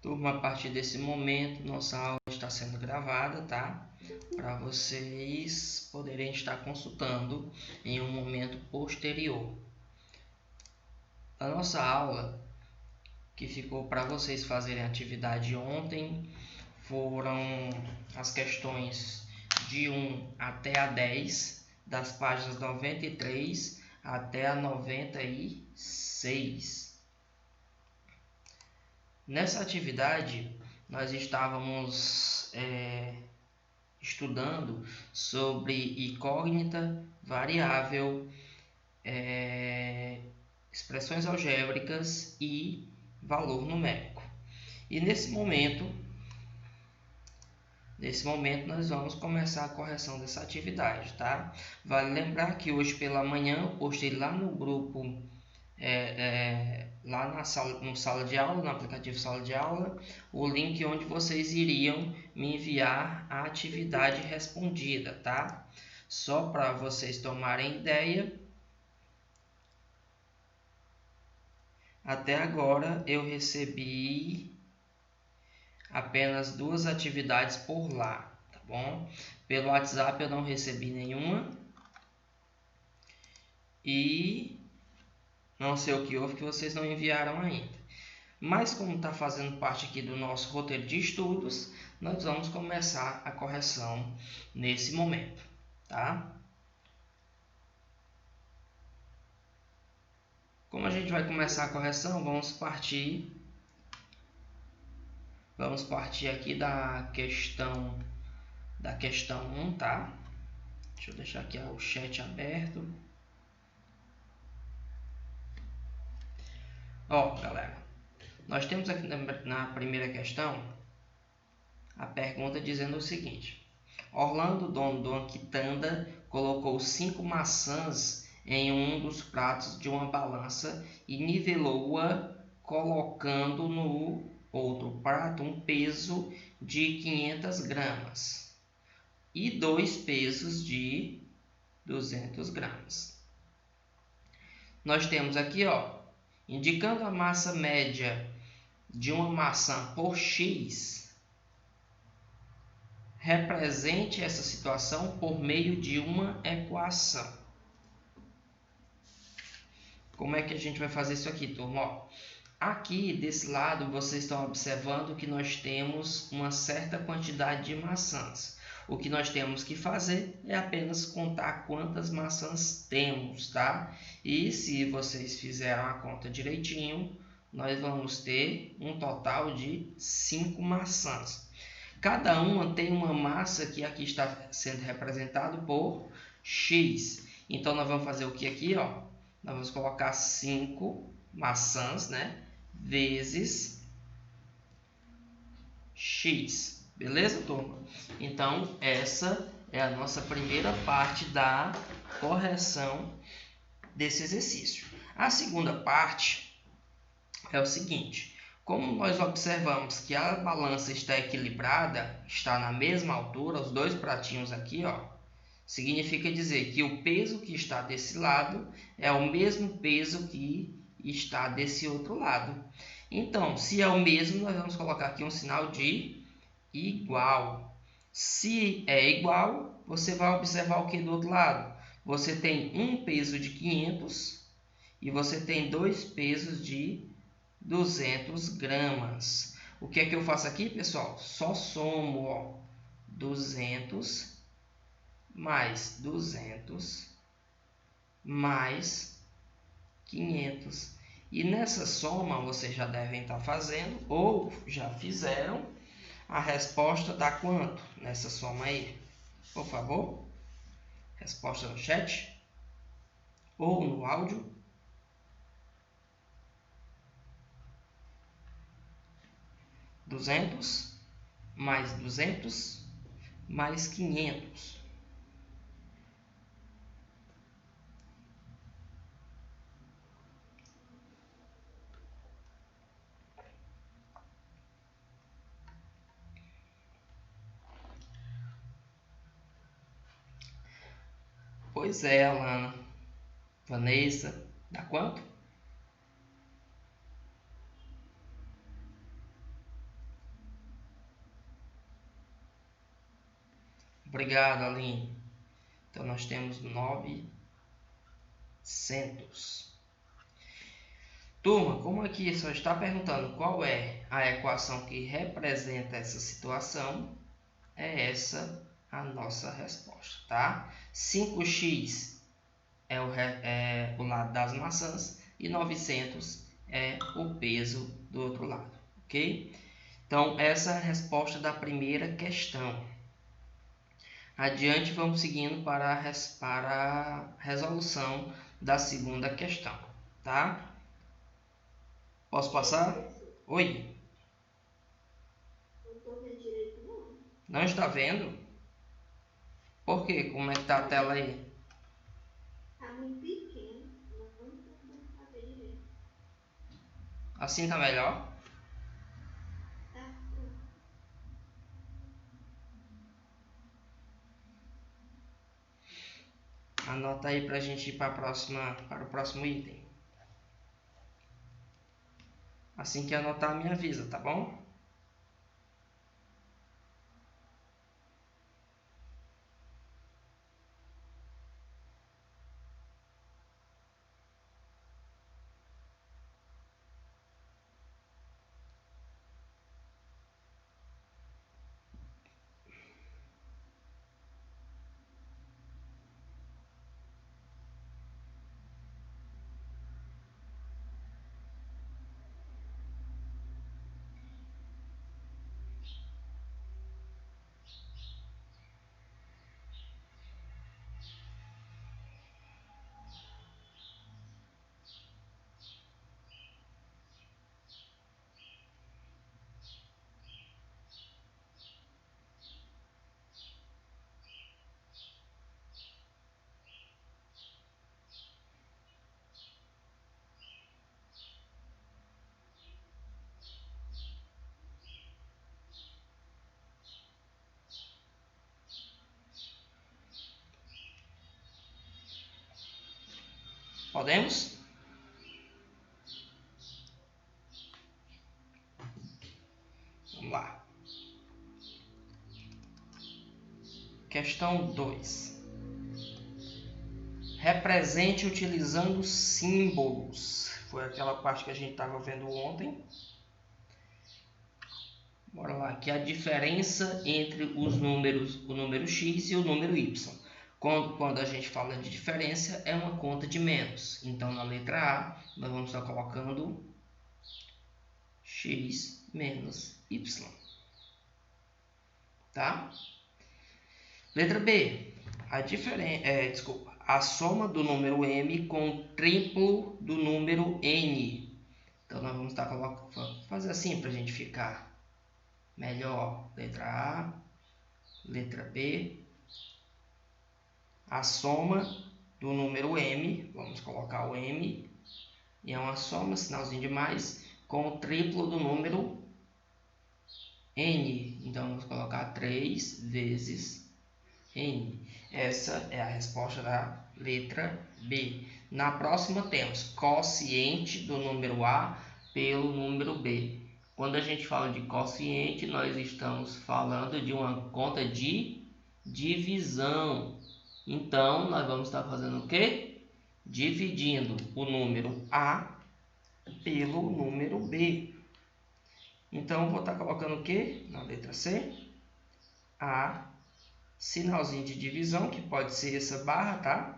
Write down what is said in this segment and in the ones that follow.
Turma, a partir desse momento, nossa aula está sendo gravada, tá? Para vocês poderem estar consultando em um momento posterior. A nossa aula, que ficou para vocês fazerem atividade ontem, foram as questões de 1 até a 10, das páginas 93 até a 96. Nessa atividade, nós estávamos estudando sobre incógnita, variável, expressões algébricas e valor numérico. E nesse momento nós vamos começar a correção dessa atividade, tá? Vale lembrar que hoje pela manhã eu postei lá no grupo, lá no sala de aula, no aplicativo sala de aula, o link onde vocês iriam me enviar a atividade respondida, tá? Só para vocês tomarem ideia, até agora eu recebi apenas 2 atividades por lá, tá bom? Pelo WhatsApp eu não recebi nenhuma e não sei o que houve que vocês não enviaram ainda. Mas como está fazendo parte aqui do nosso roteiro de estudos, nós vamos começar a correção nesse momento, tá? Como a gente vai começar a correção, vamos partir aqui da questão 1, tá? Deixa eu deixar aqui o chat aberto. Ó, galera, nós temos aqui na primeira questão a pergunta dizendo o seguinte: Orlando, dono de uma quitanda, colocou 5 maçãs em um dos pratos de uma balança e nivelou-a, colocando no outro prato um peso de 500 gramas e 2 pesos de 200 gramas. Nós temos aqui, ó, indicando a massa média de uma maçã por X, represente essa situação por meio de uma equação. Como é que a gente vai fazer isso aqui, turma? Ó, aqui desse lado vocês estão observando que nós temos uma certa quantidade de maçãs. O que nós temos que fazer é apenas contar quantas maçãs temos, tá? E se vocês fizeram a conta direitinho, nós vamos ter um total de 5 maçãs. Cada uma tem uma massa que aqui está sendo representado por X. Então, nós vamos fazer o que aqui, ó? Nós vamos colocar 5 maçãs, né? Vezes X. Beleza, turma? Então, essa é a nossa primeira parte da correção desse exercício. A segunda parte é o seguinte: como nós observamos que a balança está equilibrada, está na mesma altura, os dois pratinhos aqui, ó, significa dizer que o peso que está desse lado é o mesmo peso que está desse outro lado. Então, se é o mesmo, nós vamos colocar aqui um sinal de igual. Se é igual, você vai observar o que do outro lado? Você tem um peso de 500 e você tem 2 pesos de 200 gramas. O que é que eu faço aqui, pessoal? Só somo, ó, 200 mais 200 mais 500. E nessa soma, vocês já devem estar fazendo ou já fizeram. A resposta dá quanto nessa soma aí? Por favor, resposta no chat ou no áudio. 200 mais 200 mais 500. Pois é, Alana. Vanessa, dá quanto? Obrigado, Aline. Então, nós temos 900. Turma, como aqui só está perguntando qual é a equação que representa essa situação, é essa a nossa resposta, tá? 5x é o lado das maçãs e 900 é o peso do outro lado, ok? Então, essa é a resposta da primeira questão. Adiante, vamos seguindo para a resolução da segunda questão, tá? Posso passar? Oi? Não estou vendo direito, não. Não está vendo? Por quê? Como é que tá a tela aí? Está muito pequeno, não estou conseguindo fazer direito. Assim tá melhor? Tá. Anota aí para a gente ir para o próximo item. Assim que anotar, me avisa, tá bom? Podemos? Vamos lá. Questão 2. Represente utilizando símbolos. Foi aquela parte que a gente estava vendo ontem. Bora lá. Que é a diferença entre os números, o número x e o número y. Quando a gente fala de diferença, é uma conta de menos. Então, na letra A, nós vamos estar colocando x menos y. Tá? Letra B. A soma do número m com o triplo do número n. Então, nós vamos estar colocando, fazer assim para a gente ficar melhor. Letra A, letra B. A soma do número m, vamos colocar o m, e é uma soma, sinalzinho de mais, com o triplo do número n. Então, vamos colocar 3 vezes n. Essa é a resposta da letra B. Na próxima temos quociente do número A pelo número B. Quando a gente fala de quociente, nós estamos falando de uma conta de divisão. Então, nós vamos estar fazendo o quê? Dividindo o número A pelo número B. Então, vou estar colocando o quê? Na letra C, A, sinalzinho de divisão, que pode ser essa barra, tá?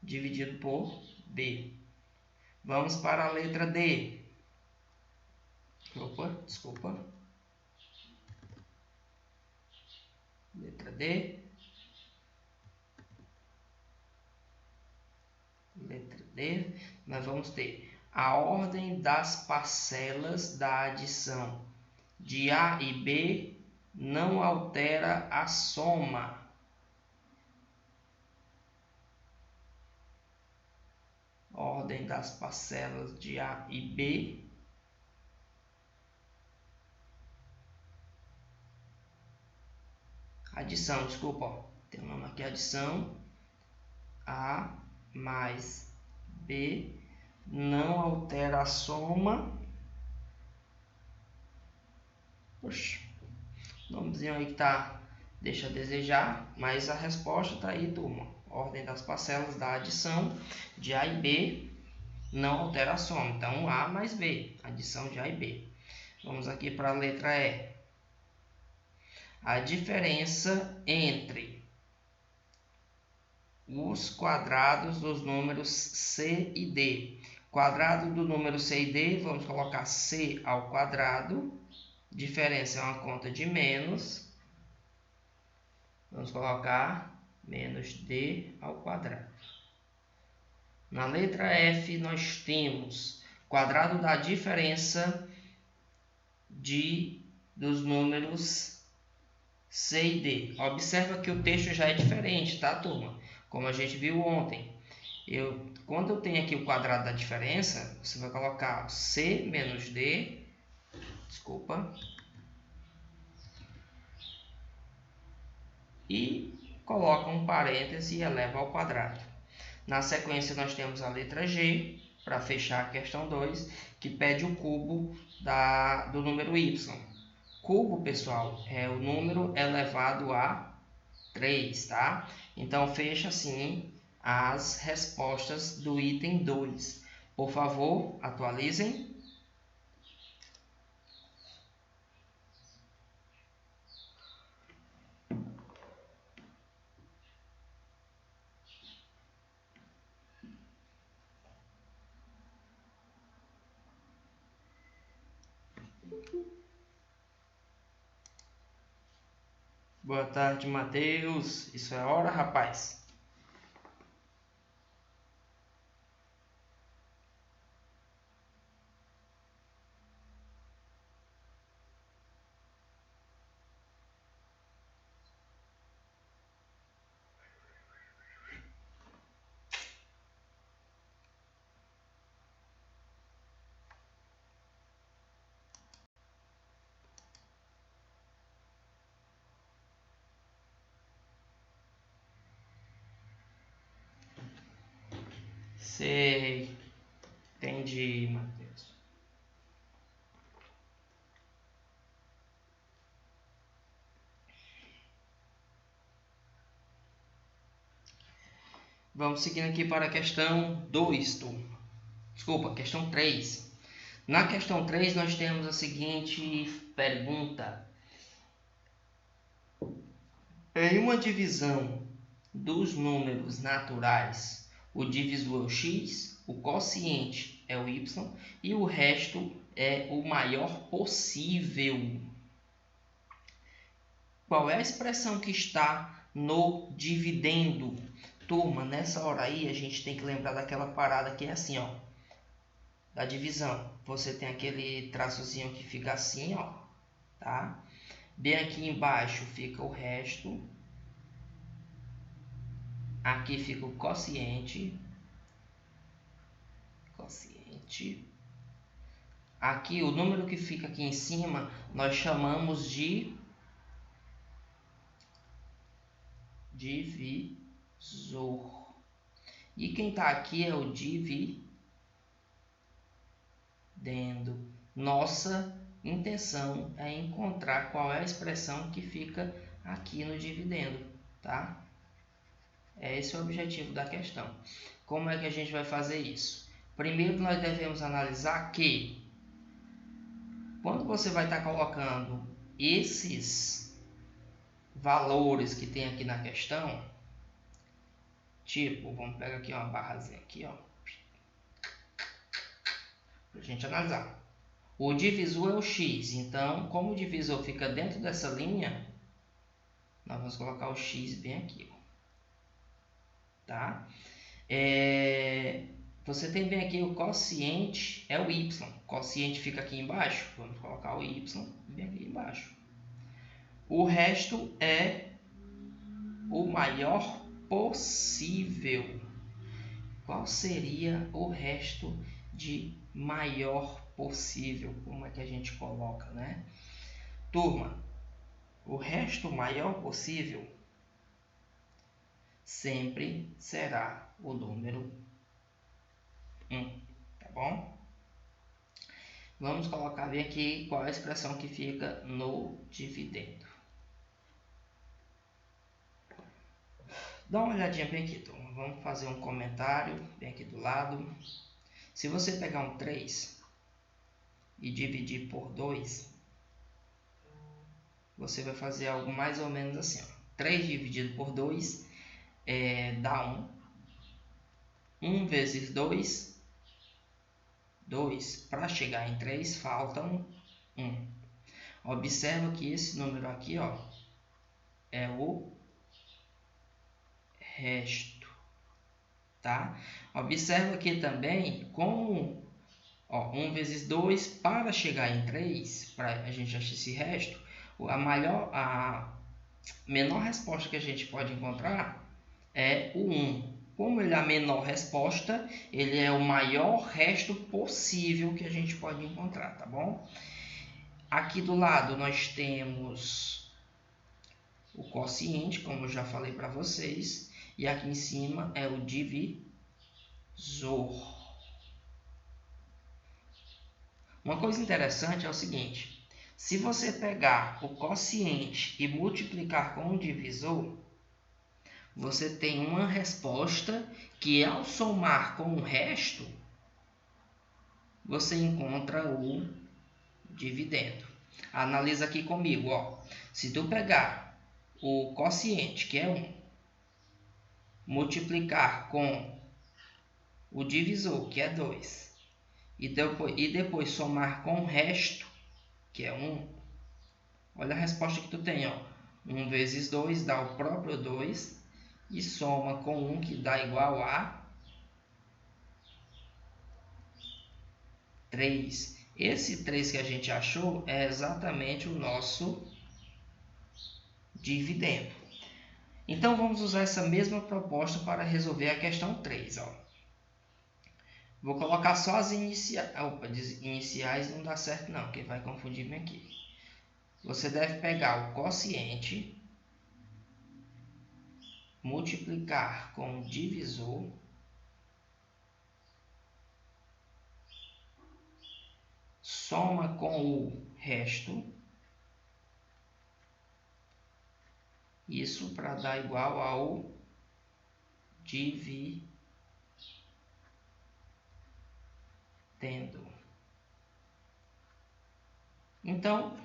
Dividido por B. Vamos para a letra D. Opa, desculpa. Letra D. Letra D. Nós vamos ter a ordem das parcelas da adição de A e B não altera a soma. Ordem das parcelas de A e B adição, desculpa, ó. Tem o nome aqui, adição. A mais B não altera a soma. Poxa, o nomezinho aí que tá deixa a desejar, mas a resposta está aí, turma. Ordem das parcelas da adição de A e B não altera a soma. Então, A mais B, adição de A e B. Vamos aqui para a letra E. A diferença entre os quadrados dos números C e D. Quadrado do número C e D, vamos colocar C ao quadrado. Diferença é uma conta de menos. Vamos colocar menos D ao quadrado. Na letra F, nós temos quadrado da diferença dos números C e D. Observa que o texto já é diferente, tá, turma? Como a gente viu ontem. Quando eu tenho aqui o quadrado da diferença, você vai colocar C menos D. Desculpa. E coloca um parêntese e eleva ao quadrado. Na sequência, nós temos a letra G, para fechar a questão 2, que pede o cubo do número y. Cubo, pessoal, é o número elevado a 3, tá? Então, fecha assim as respostas do item 2. Por favor, atualizem. Boa tarde, Matheus. Isso é hora, rapaz. Sei. Entendi, Matheus. Vamos seguindo aqui para a questão 2, turma. Desculpa, questão 3. Na questão 3, nós temos a seguinte pergunta. Em uma divisão dos números naturais, o divisor é o x, o quociente é o y e o resto é o maior possível. Qual é a expressão que está no dividendo? Turma, nessa hora aí a gente tem que lembrar daquela parada que é assim, ó, da divisão. Você tem aquele traçozinho que fica assim, ó, tá? Bem aqui embaixo fica o resto. Aqui fica o quociente. Aqui o número que fica aqui em cima nós chamamos de divisor. E quem está aqui é o dividendo. Nossa intenção é encontrar qual é a expressão que fica aqui no dividendo, tá? Esse é o objetivo da questão. Como é que a gente vai fazer isso? Primeiro, nós devemos analisar que quando você vai estar colocando esses valores que tem aqui na questão, tipo, vamos pegar aqui uma barrazinha aqui, ó, para a gente analisar. O divisor é o x, então, como o divisor fica dentro dessa linha, nós vamos colocar o x bem aqui, ó. Tá? Você tem bem aqui o quociente, é o y. O quociente fica aqui embaixo, vamos colocar o y bem aqui embaixo. O resto é o maior possível. Qual seria o resto de maior possível? Como é que a gente coloca, né? Turma, o resto maior possível sempre será o número 1, tá bom? Vamos colocar bem aqui qual é a expressão que fica no dividendo. Dá uma olhadinha bem aqui, turma. Vamos fazer um comentário bem aqui do lado. Se você pegar um 3 e dividir por 2, você vai fazer algo mais ou menos assim. Ó. 3 dividido por 2 dá 1. 1 vezes 2, 2. Para chegar em 3, faltam 1. Observa que esse número aqui, ó, é o resto, tá? Observa aqui também como 1 vezes 2, para chegar em 3, para a gente achar esse resto, a menor resposta que a gente pode encontrar é o 1. Como ele é a menor resposta, ele é o maior resto possível que a gente pode encontrar, tá bom? Aqui do lado nós temos o quociente, como eu já falei para vocês, e aqui em cima é o divisor. Uma coisa interessante é o seguinte: se você pegar o quociente e multiplicar com o divisor, você tem uma resposta que, ao somar com o resto, você encontra o dividendo. Analisa aqui comigo, ó. Se tu pegar o quociente, que é 1, multiplicar com o divisor, que é 2, e depois somar com o resto, que é 1, olha a resposta que tu tem, ó. 1 vezes 2 dá o próprio 2, e soma com 1, que dá igual a 3. Esse 3 que a gente achou é exatamente o nosso dividendo. Então, vamos usar essa mesma proposta para resolver a questão 3. Ó. Vou colocar só as iniciais. Opa, iniciais não dá certo não, porque vai confundir-me aqui. Você deve pegar o quociente, multiplicar com o divisor, soma com o resto, isso para dar igual ao dividendo. Então,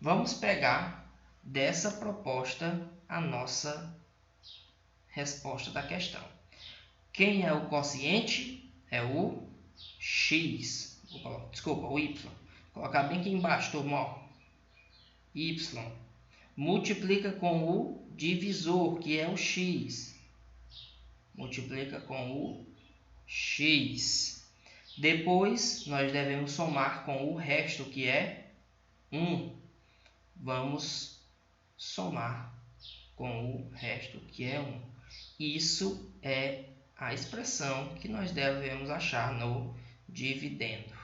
vamos pegar dessa proposta a nossa resposta da questão. Quem é o quociente? É o x. Desculpa, o y. Vou colocar bem aqui embaixo, turma. Y. Multiplica com o divisor, que é o x. Multiplica com o x. Depois, nós devemos somar com o resto, que é 1. Vamos somar com o resto, que é 1. Isso é a expressão que nós devemos achar no dividendo.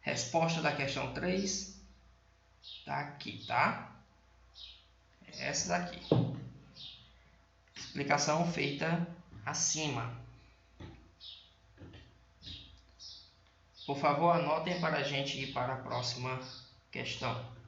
Resposta da questão 3 está aqui, tá? Essa daqui. Explicação feita acima. Por favor, anotem para a gente ir para a próxima questão.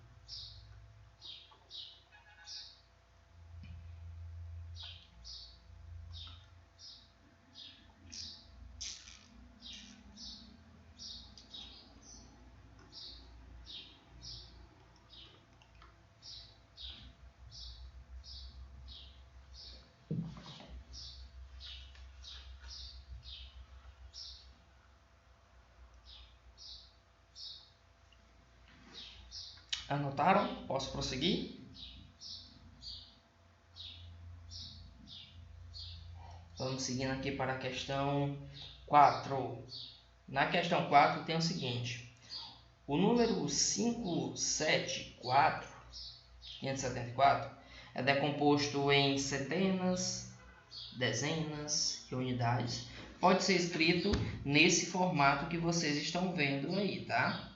Anotaram? Posso prosseguir? Vamos seguindo aqui para a questão 4. Na questão 4 tem o seguinte: o número 574 é decomposto em centenas, dezenas e unidades. Pode ser escrito nesse formato que vocês estão vendo aí, tá?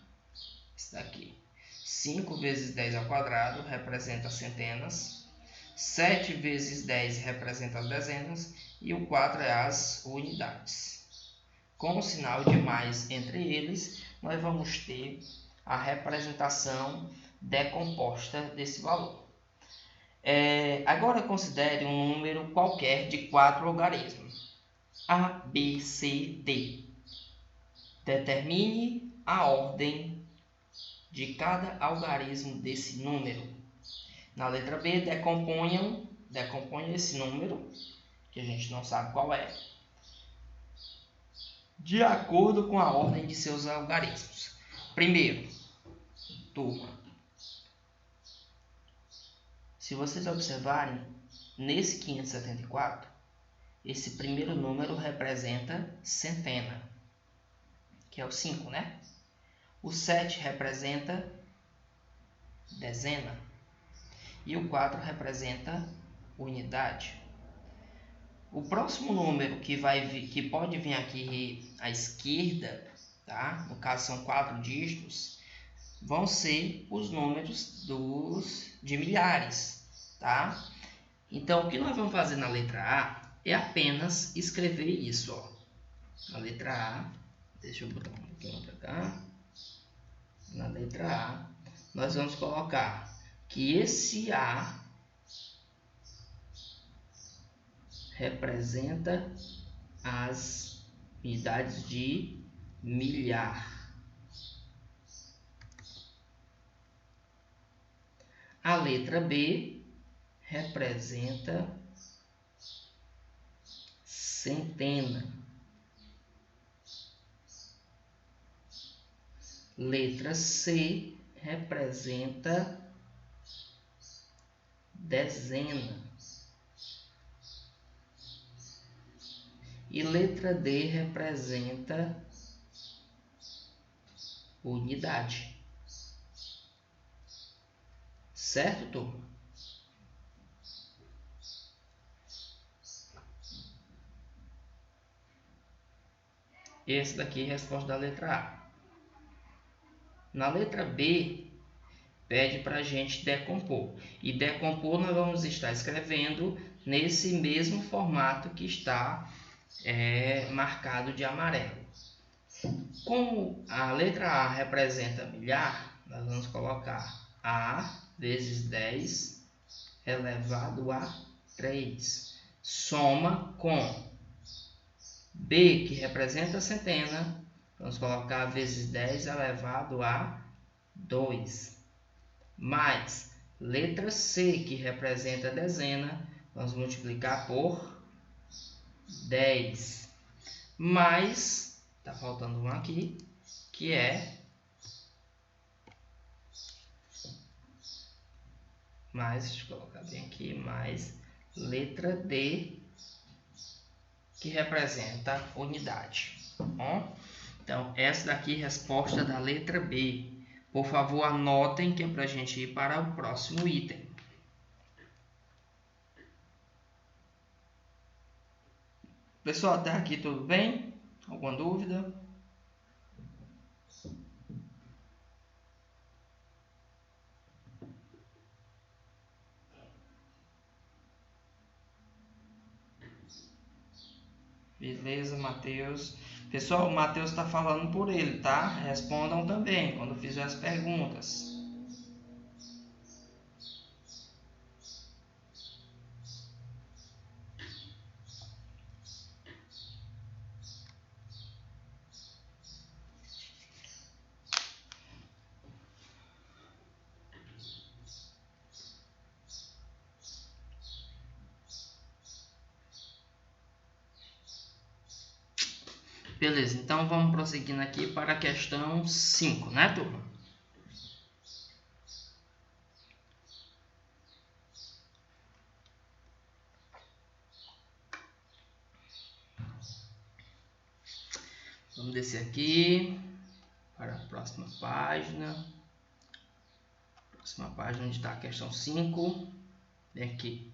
Esse daqui. 5 vezes 10 ao quadrado representa centenas, 7 vezes 10 representa as dezenas e o 4 é as unidades. Com o sinal de mais entre eles, nós vamos ter a representação decomposta desse valor. Agora considere um número qualquer de 4 algarismos. A, B, C, D. Determine a ordem de cada algarismo desse número. Na letra B, decomponha esse número, que a gente não sabe qual é, de acordo com a ordem de seus algarismos. Primeiro, turma, se vocês observarem, nesse 574, esse primeiro número representa centena, que é o 5, né? O 7 representa dezena. E o 4 representa unidade. O próximo número que pode vir aqui à esquerda, tá? No caso são 4 dígitos, vão ser os números de milhares, tá? Então o que nós vamos fazer na letra A é apenas escrever isso, ó. Na letra A, deixa eu botar um pouquinho para cá. Na letra A, nós vamos colocar que esse A representa as unidades de milhar. A letra B representa centena. Letra C representa dezena. E letra D representa unidade. Certo, turma? Esse daqui é a resposta da letra A. Na letra B, pede para a gente decompor. E decompor nós vamos estar escrevendo nesse mesmo formato que está marcado de amarelo. Como a letra A representa milhar, nós vamos colocar A vezes 10 elevado a 3. Soma com B, que representa centena, vamos colocar vezes 10 elevado a 2. Mais letra C, que representa dezena, vamos multiplicar por 10. Mais, está faltando um aqui, que é mais, deixa eu colocar bem aqui, mais letra D, que representa unidade. Bom, então, essa daqui é a resposta da letra B. Por favor, anotem que é para a gente ir para o próximo item. Pessoal, até aqui tudo bem? Alguma dúvida? Beleza, Matheus. Pessoal, o Matheus está falando por ele, tá? Respondam também quando fizer as perguntas. Beleza, então vamos prosseguindo aqui para a questão 5, né, turma? Vamos descer aqui para a próxima página. Próxima página onde está a questão 5. Vem aqui.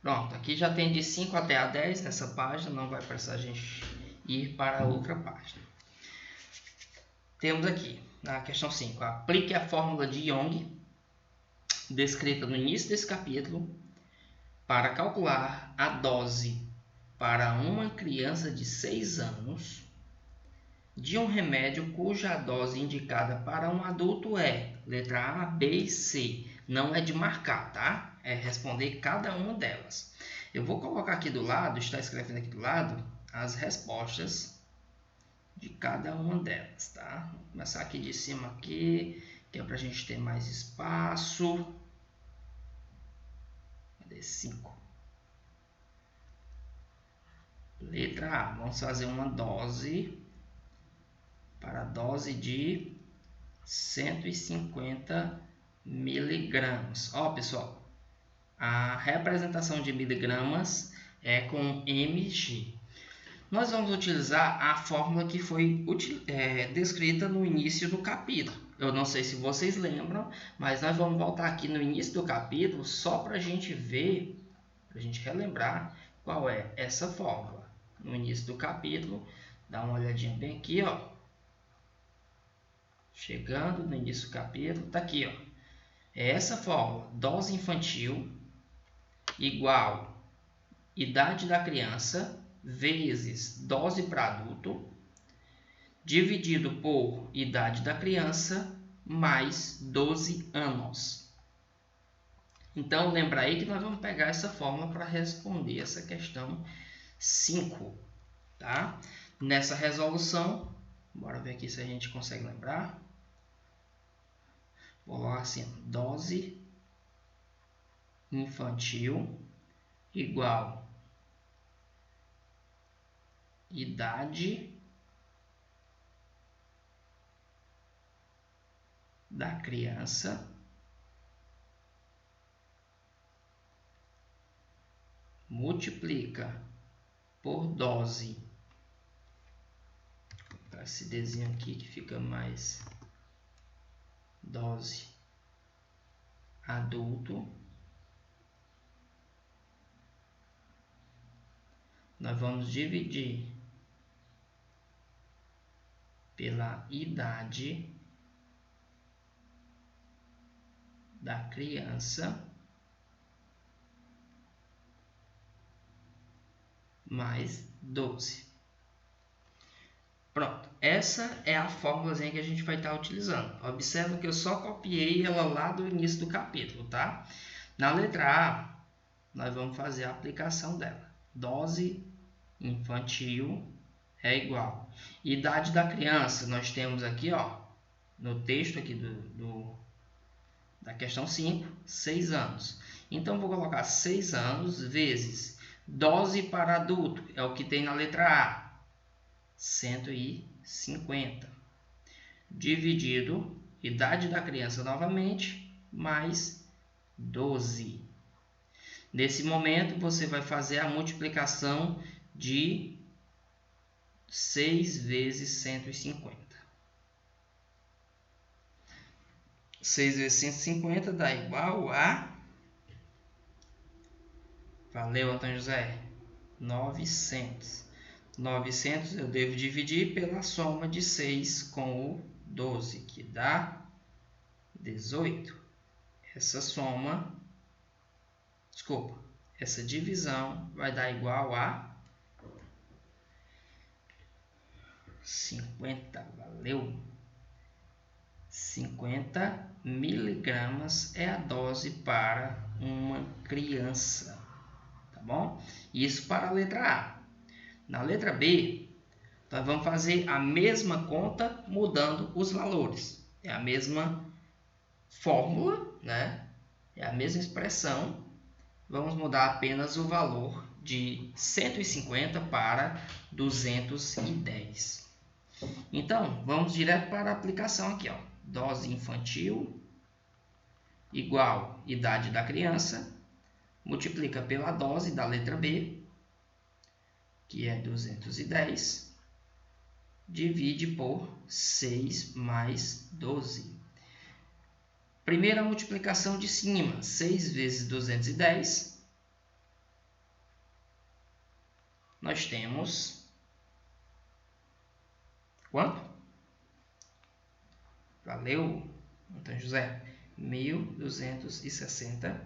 Pronto, aqui já tem de 5 até a 10 nessa página, não vai precisar a gente ir para outra página. Temos aqui, na questão 5, aplique a fórmula de Young, descrita no início desse capítulo, para calcular a dose para uma criança de 6 anos de um remédio cuja dose indicada para um adulto é letra A, B e C. Não é de marcar, tá? É responder cada uma delas. Eu vou colocar aqui do lado, está escrevendo aqui do lado, as respostas de cada uma delas, tá? Vou começar aqui de cima aqui, que é para a gente ter mais espaço. Cadê 5? Letra A, vamos fazer uma dose para a dose de 150 miligramas. Ó, pessoal, a representação de miligramas é com mg. Nós vamos utilizar a fórmula que foi descrita no início do capítulo. Eu não sei se vocês lembram, mas nós vamos voltar aqui no início do capítulo só para a gente ver, para a gente relembrar qual é essa fórmula. No início do capítulo, dá uma olhadinha bem aqui, ó. Chegando no início do capítulo, tá aqui, ó. É essa fórmula: dose infantil igual idade da criança vezes dose para adulto, dividido por idade da criança mais 12 anos. Então, lembra aí que nós vamos pegar essa fórmula para responder essa questão 5, tá? Nessa resolução, bora ver aqui se a gente consegue lembrar. Vou colocar assim: dose infantil igual idade da criança multiplica por dose. Vou colocar esse desenho aqui que fica mais dose adulto. Nós vamos dividir pela idade da criança mais 12. Pronto, essa é a fórmulazinha que a gente vai estar utilizando. Observa que eu só copiei ela lá do início do capítulo, tá? Na letra A, nós vamos fazer a aplicação dela. Dose infantil é igual idade da criança. Nós temos aqui, ó, no texto aqui da questão 5, 6 anos. Então, vou colocar 6 anos vezes dose para adulto, é o que tem na letra A, 150, dividido idade da criança novamente, mais 12. Nesse momento, você vai fazer a multiplicação de 6 vezes 150. 6 vezes 150 dá igual a... Valeu, Antônio José. 900. 900 eu devo dividir pela soma de 6 com o 12, que dá 18. Essa divisão vai dar igual a 50. Valeu. 50 miligramas é a dose para uma criança, tá bom? Isso para a letra A. Na letra B, nós vamos fazer a mesma conta mudando os valores. É a mesma fórmula, né? É a mesma expressão. Vamos mudar apenas o valor de 150 para 210. Então, vamos direto para a aplicação aqui, ó. Dose infantil igual idade da criança, multiplica pela dose da letra B, que é 210, divide por 6 mais 12. Primeira multiplicação de cima, 6 vezes 210, nós temos quanto? Valeu, Antônio José. 1.260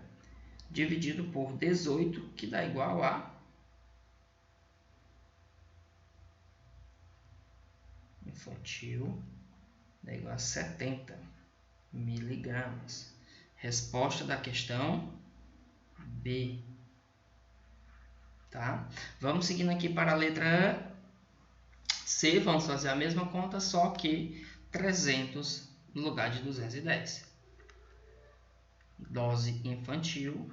dividido por 18, que dá igual a... infantil é igual a 70 miligramas. Resposta da questão B. Tá? Vamos seguindo aqui para a letra C. Vamos fazer a mesma conta, só que 300 no lugar de 210. Dose infantil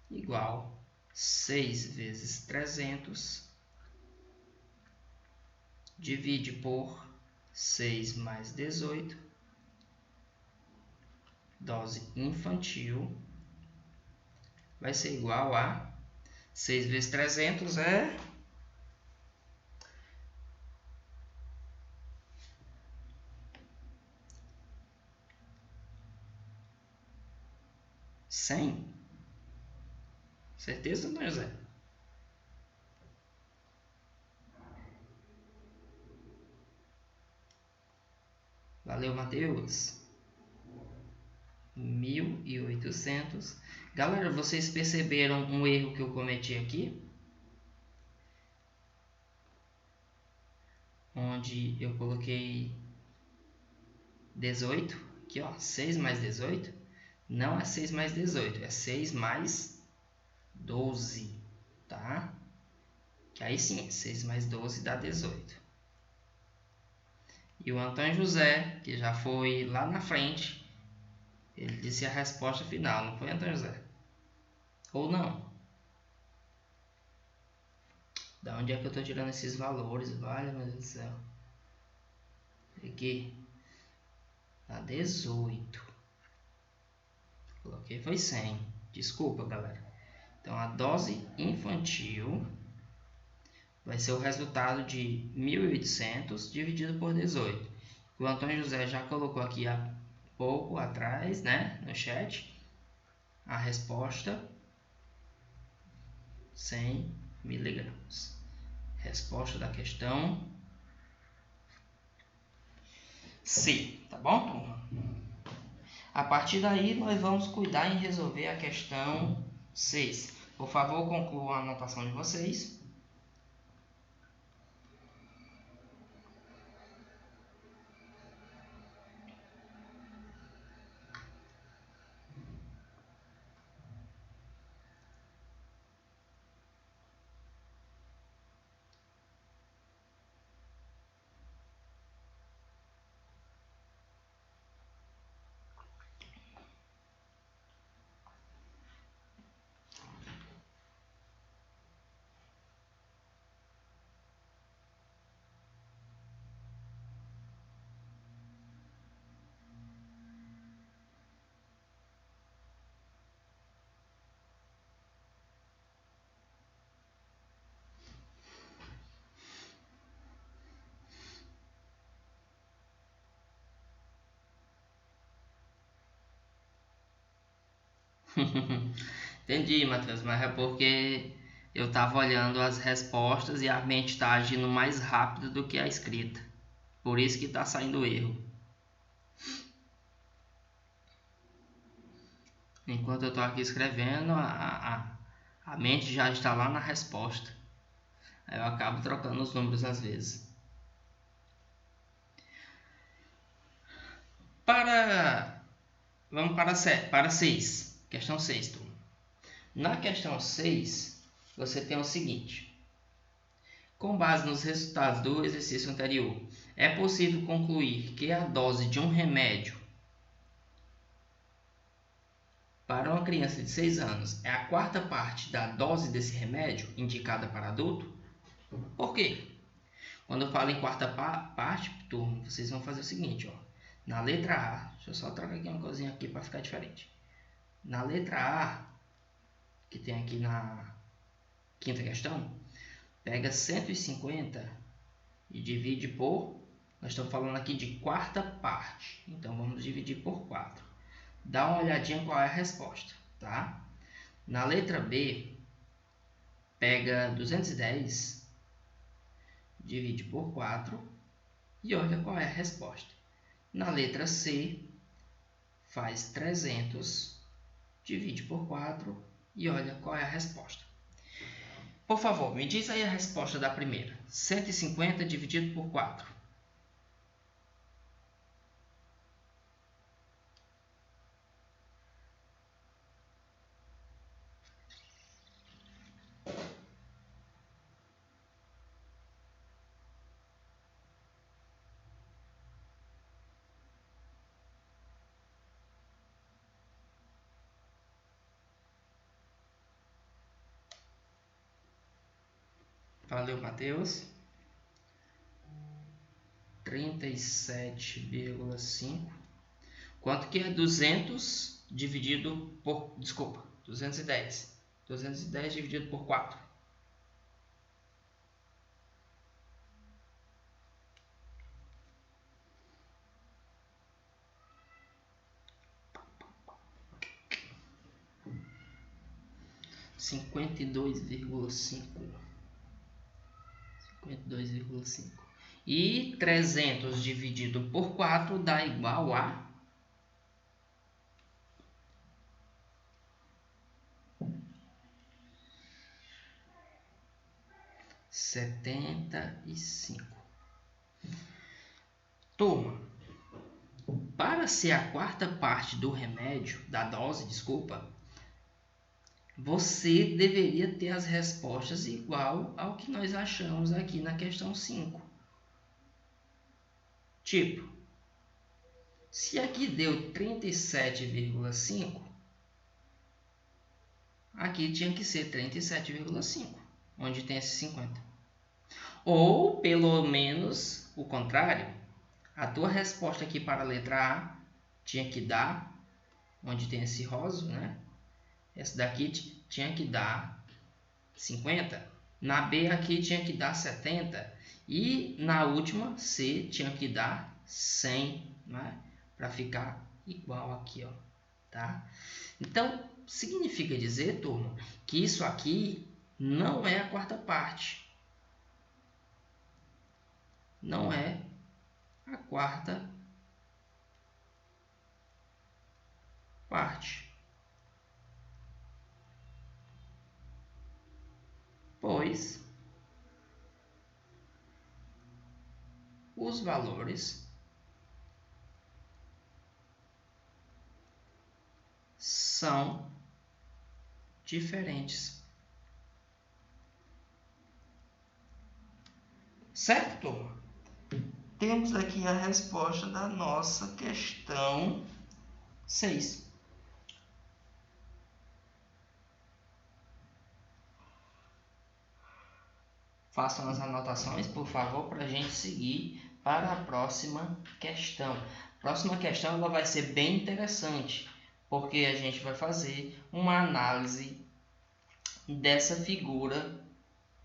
igual 6 vezes 300, divide por 6 mais 18, dose infantil vai ser igual a 6 vezes 300 é 100. Certeza, Antônio José? Valeu, Matheus. 1.800. Galera, vocês perceberam um erro que eu cometi aqui? Onde eu coloquei 18. Aqui, ó, 6 mais 18. Não é 6 mais 18, é 6 mais 12, tá? Que aí sim, 6 mais 12 dá 18. E o Antônio José, que já foi lá na frente, ele disse a resposta final, não foi, Antônio José? Ou não? Da onde é que eu estou tirando esses valores? Vale, meu Deus do céu. Aqui. Dá 18. Coloquei foi 100. Desculpa, galera. Então, a dose infantil vai ser o resultado de 1.800 dividido por 18. O Antônio José já colocou aqui há pouco atrás, né, no chat, a resposta 100 miligramas. Resposta da questão C, tá bom, turma? A partir daí, nós vamos cuidar em resolver a questão 6. Por favor, concluam a anotação de vocês. Entendi, Matheus, mas é porque eu estava olhando as respostas e a mente está agindo mais rápido do que a escrita. Por isso que está saindo erro. Enquanto eu estou aqui escrevendo, a mente já está lá na resposta. Aí eu acabo trocando os números às vezes. Vamos para 6. Questão 6, turma. Na questão 6, você tem o seguinte. Com base nos resultados do exercício anterior, é possível concluir que a dose de um remédio para uma criança de 6 anos é a quarta parte da dose desse remédio indicada para adulto? Por quê? Quando eu falo em quarta parte, turma, vocês vão fazer o seguinte, ó. Na letra A, deixa eu só trocar aqui uma coisinha aqui para ficar diferente. Na letra A, que tem aqui na quinta questão, pega 150 e divide por, nós estamos falando aqui de quarta parte, então vamos dividir por 4. Dá uma olhadinha qual é a resposta, tá? Na letra B, pega 210, divide por 4 e olha qual é a resposta. Na letra C, faz 300, divide por 4 e olha qual é a resposta. Por favor, me diz aí a resposta da primeira. 150 dividido por 4. Valeu, Matheus. 37,5. Quanto que é 200 dividido por... Desculpa, 210. 210 dividido por 4. Cinquenta e 52,5. E 300 dividido por 4 dá igual a 75. Turma, para ser a quarta parte do remédio, da dose, desculpa, você deveria ter as respostas igual ao que nós achamos aqui na questão 5. Tipo, se aqui deu 37,5, aqui tinha que ser 37,5, onde tem esse 50. Ou, pelo menos, o contrário, a tua resposta aqui para a letra A tinha que dar, onde tem esse rosa, né? Essa daqui tinha que dar 50. Na B aqui tinha que dar 70. E na última C tinha que dar 100, né? Para ficar igual aqui, ó, tá? Então, significa dizer, turma, que isso aqui não é a quarta parte. Não é a quarta parte. Pois os valores são diferentes. Certo, turma? Temos aqui a resposta da nossa questão 6. Façam as anotações, por favor, para a gente seguir para a próxima questão. A próxima questão ela vai ser bem interessante, porque a gente vai fazer uma análise dessa figura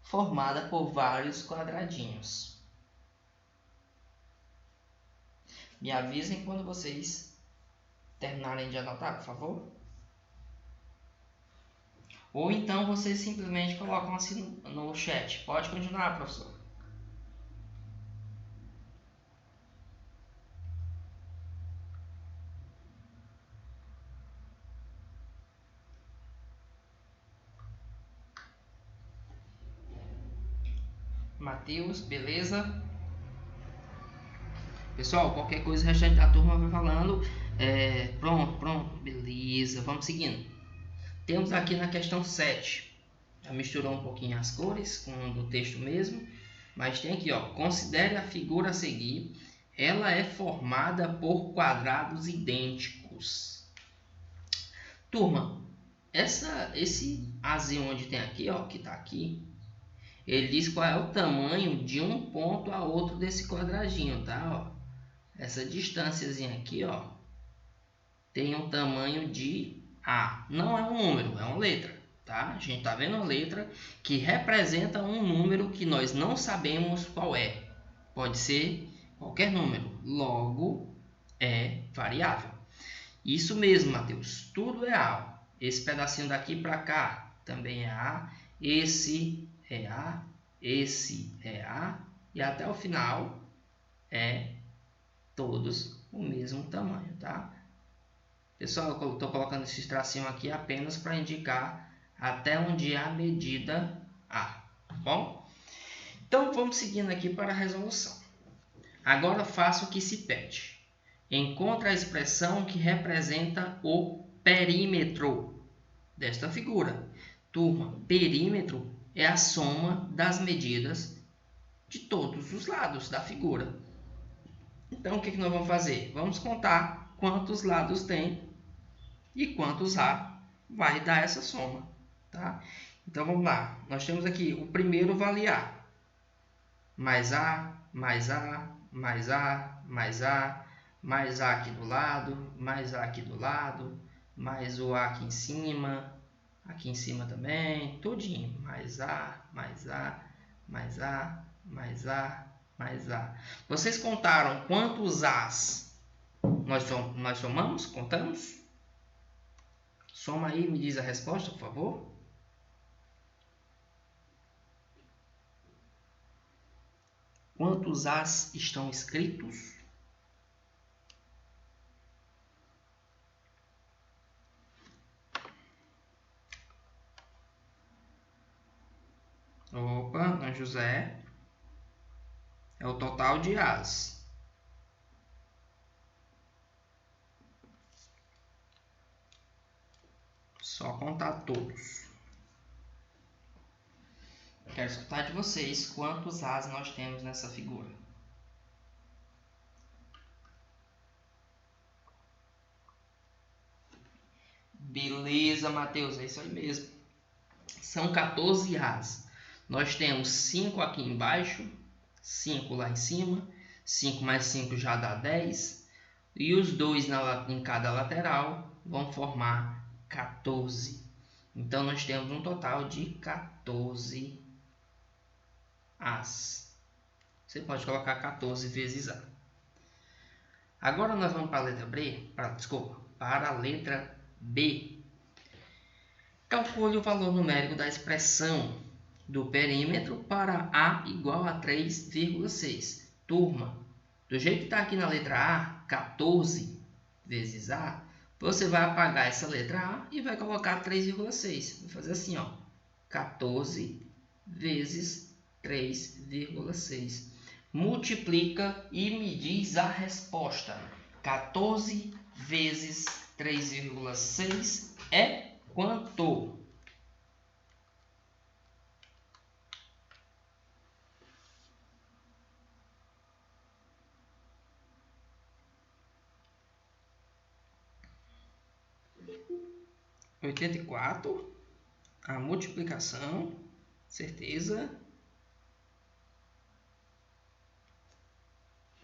formada por vários quadradinhos. Me avisem quando vocês terminarem de anotar, por favor. Ou então vocês simplesmente colocam assim no chat. Pode continuar, professor. Matheus, beleza? Pessoal, qualquer coisa o restante da turma vai falando. Pronto, beleza. Vamos seguindo. Temos aqui na questão 7. Já misturou um pouquinho as cores com o do texto mesmo. Mas tem aqui, ó. Considere a figura a seguir. Ela é formada por quadrados idênticos. Turma, esse azinho onde tem aqui, ó, que tá aqui, ele diz qual é o tamanho de um ponto a outro desse quadradinho, tá? Ó, essa distânciazinha aqui, ó, tem um tamanho de A. Não é um número, é uma letra, tá? A gente tá vendo uma letra que representa um número que nós não sabemos qual é. Pode ser qualquer número, logo é variável. Isso mesmo, Matheus, tudo é A. Esse pedacinho daqui para cá também é A. Esse é A, esse é A, e até o final é todos o mesmo tamanho, tá? Pessoal, eu estou colocando esse tracinho aqui apenas para indicar até onde é a medida A. Bom? Então, vamos seguindo aqui para a resolução. Agora, faça o que se pede. Encontre a expressão que representa o perímetro desta figura. Turma, perímetro é a soma das medidas de todos os lados da figura. Então, o que nós vamos fazer? Vamos contar quantos lados tem e quantos A vai dar essa soma. Tá? Então, vamos lá. Nós temos aqui o primeiro vale A. Mais A, mais A, mais A, mais A, mais A aqui do lado, mais A aqui do lado, mais o A aqui em cima também, tudinho. Mais A, mais A, mais A, mais A, mais A. Vocês contaram quantos As nós somamos? Contamos? Soma aí e me diz a resposta, por favor. Quantos As estão escritos? Opa, Ana José. É o total de As. Só contar todos. Quero escutar de vocês quantos As nós temos nessa figura. Beleza, Matheus, é isso aí mesmo. São 14 As. Nós temos 5 aqui embaixo, 5 lá em cima, 5 mais 5 já dá 10. E os 2 em cada lateral vão formar 14. Então, nós temos um total de 14 As. Você pode colocar 14 vezes A. Agora nós vamos para a letra B, para a letra B. Calcule o valor numérico da expressão do perímetro para A igual a 3,6. Turma, do jeito que está aqui na letra A, 14 vezes A, você vai apagar essa letra A e vai colocar 3,6. Vou fazer assim, ó, 14 vezes 3,6. Multiplica e me diz a resposta. 14 vezes 3,6 é quanto? R$ 84. A multiplicação, certeza.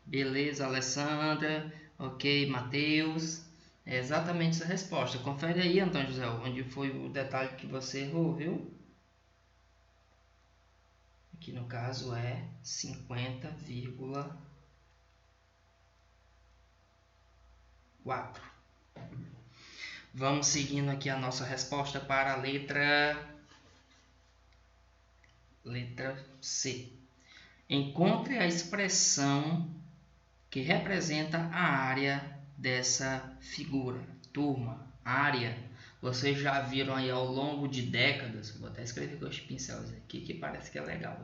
Beleza, Alessandra. Ok, Matheus. É exatamente essa resposta. Confere aí, Antônio José, onde foi o detalhe que você errou, viu? Aqui no caso é 50,4. Vamos seguindo aqui a nossa resposta para a letra C. Encontre a expressão que representa a área dessa figura. Turma, área, vocês já viram aí ao longo de décadas, vou até escrever com os pincéis aqui que parece que é legal.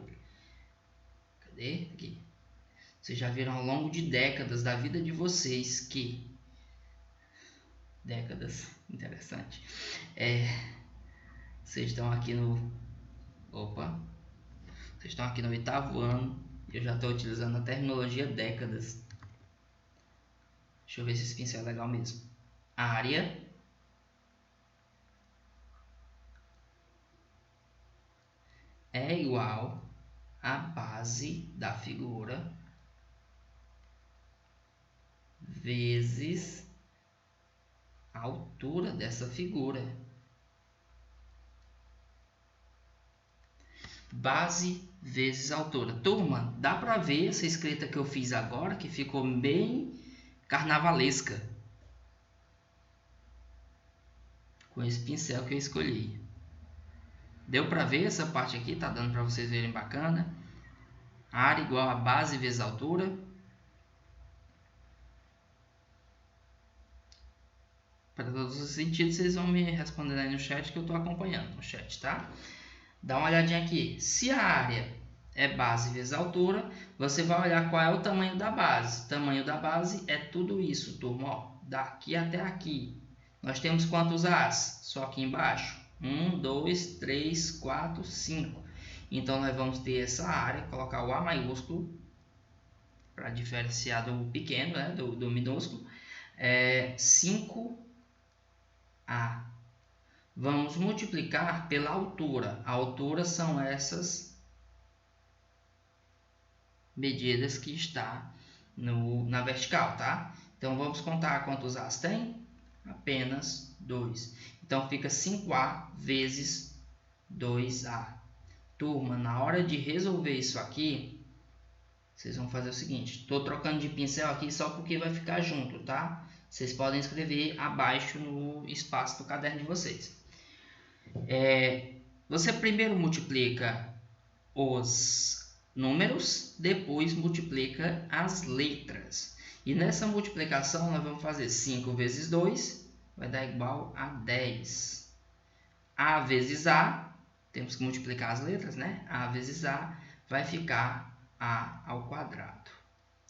Cadê? Aqui. Vocês já viram ao longo de décadas da vida de vocês que... Décadas, interessante. Vocês estão aqui no... Opa! Vocês estão aqui no 8º ano e eu já estou utilizando a terminologia décadas. Deixa eu ver se esse pincel é legal mesmo. Área é igual à base da figura vezes a altura dessa figura. Base vezes altura. Turma, dá para ver essa escrita que eu fiz agora, que ficou bem carnavalesca. Com esse pincel que eu escolhi. Deu para ver essa parte aqui? Tá dando para vocês verem bacana. Área igual a base vezes altura. Para todos os sentidos, vocês vão me respondendo aí no chat que eu estou acompanhando no chat, tá? Dá uma olhadinha aqui. Se a área é base vezes altura, você vai olhar qual é o tamanho da base. O tamanho da base é tudo isso, turma. Ó, daqui até aqui. Nós temos quantos As? Só aqui embaixo. 1, 2, 3, 4, 5. Então, nós vamos ter essa área, colocar o A maiúsculo, para diferenciar do pequeno, né, do minúsculo. 5A. Vamos multiplicar pela altura. A altura são essas medidas que está na vertical, tá? Então, vamos contar quantos As tem? Apenas 2. Então, fica 5A vezes 2A. Turma, na hora de resolver isso aqui, vocês vão fazer o seguinte. Estou trocando de pincel aqui só porque vai ficar junto, tá? Vocês podem escrever abaixo no espaço do caderno de vocês. Você primeiro multiplica os números, depois multiplica as letras. E nessa multiplicação nós vamos fazer 5 vezes 2, vai dar igual a 10. A vezes A, temos que multiplicar as letras, né? A vezes A vai ficar A ao quadrado,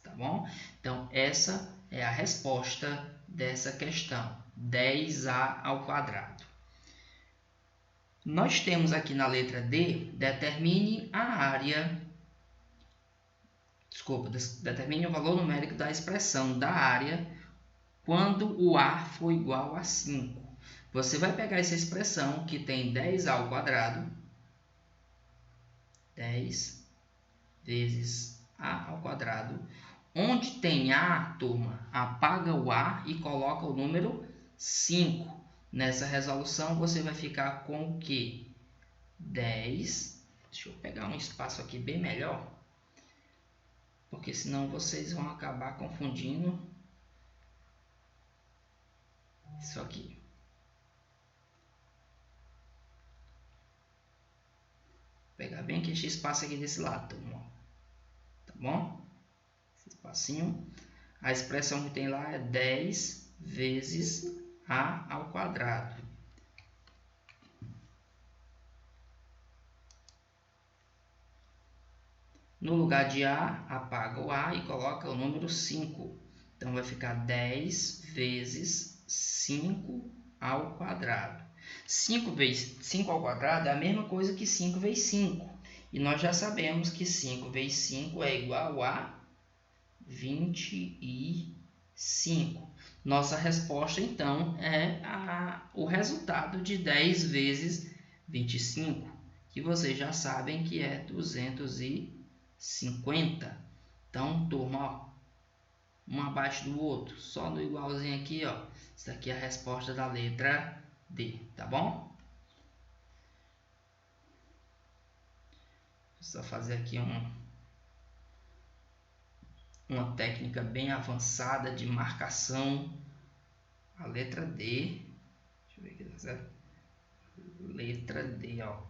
tá bom? Então, essa é a resposta dessa questão, 10A ao quadrado. Nós temos aqui na letra D, determine a área, determine o valor numérico da expressão da área quando o A for igual a 5. Você vai pegar essa expressão que tem 10A ao quadrado, 10 vezes A ao quadrado. Onde tem A, turma, apaga o A e coloca o número 5. Nessa resolução você vai ficar com o que? 10. Deixa eu pegar um espaço aqui bem melhor, porque senão vocês vão acabar confundindo isso aqui. Vou pegar bem aqui esse espaço aqui desse lado, turma. Tá bom? Esse espacinho. A expressão que tem lá é 10 vezes A ao quadrado. No lugar de A, apaga o A e coloca o número 5. Então, vai ficar 10 vezes 5 ao quadrado. 5 vezes 5 ao quadrado é a mesma coisa que 5 vezes 5. E nós já sabemos que 5 vezes 5 é igual a 25. Nossa resposta, então, é o resultado de 10 vezes 25, que vocês já sabem que é 250. Então, turma, ó, um abaixo do outro, só no igualzinho aqui, ó. Isso aqui é a resposta da letra D, tá bom? Vou só fazer aqui uma técnica bem avançada de marcação. A letra D, deixa eu ver aqui, tá certo? Letra D, ó.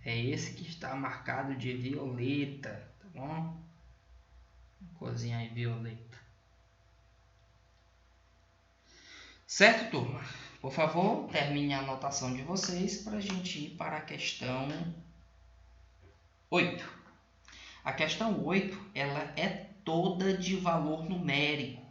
É esse que está marcado de violeta, tá bom? Corzinha aí, violeta. Certo, turma? Por favor, termine a anotação de vocês para a gente ir para a questão 8. A questão 8, ela é toda de valor numérico.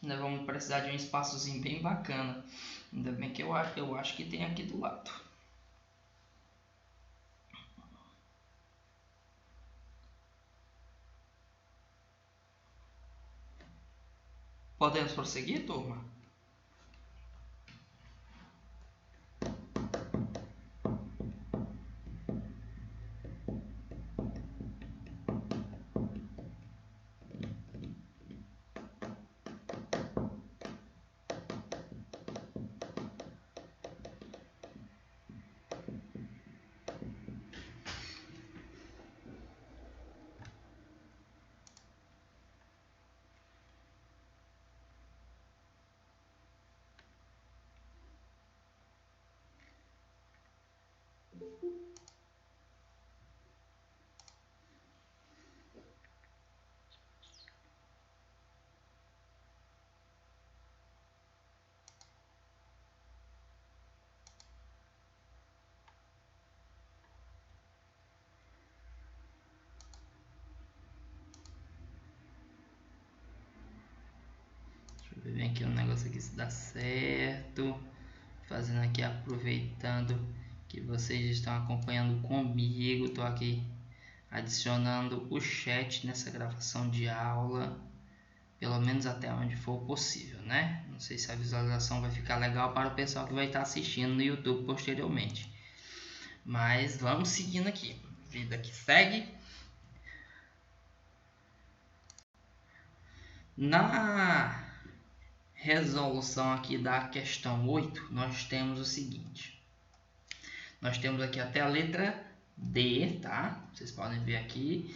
Nós vamos precisar de um espaçozinho bem bacana. Ainda bem que eu acho que tem aqui do lado. Podemos prosseguir, turma? ver aqui um negócio aqui se dá certo. Fazendo aqui, aproveitando que vocês estão acompanhando comigo. Estou aqui adicionando o chat nessa gravação de aula, pelo menos até onde for possível, né? Não sei se a visualização vai ficar legal para o pessoal que vai estar assistindo no YouTube posteriormente. Mas vamos seguindo aqui. Vida que segue. Na resolução aqui da questão 8, nós temos o seguinte. Nós temos aqui até a letra D, tá? Vocês podem ver aqui.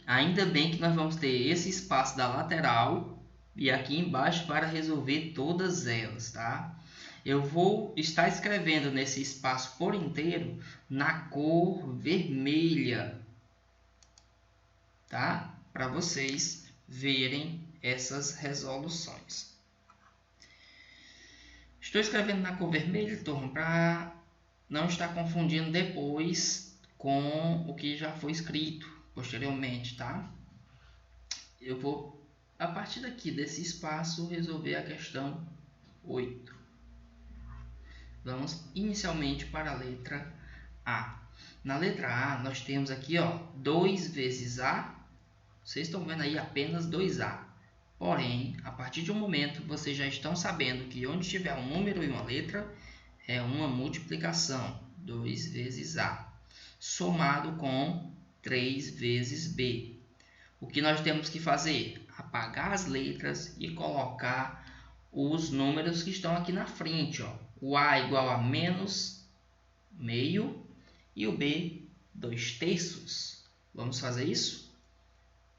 Ainda bem que nós vamos ter esse espaço da lateral e aqui embaixo para resolver todas elas, tá? Eu vou estar escrevendo nesse espaço por inteiro na cor vermelha, tá? Para vocês verem essas resoluções. Estou escrevendo na cor vermelha, turma, para não estar confundindo depois com o que já foi escrito posteriormente, tá? Eu vou, a partir daqui desse espaço, resolver a questão 8. Vamos inicialmente para a letra A. Na letra A, nós temos aqui, ó, 2 vezes A. Vocês estão vendo aí apenas 2A. Porém, a partir de um momento, vocês já estão sabendo que onde tiver um número e uma letra, é uma multiplicação. 2 vezes A. Somado com 3 vezes B. O que nós temos que fazer? Apagar as letras e colocar os números que estão aqui na frente, ó. O A igual a menos meio e o B 2/3. Vamos fazer isso?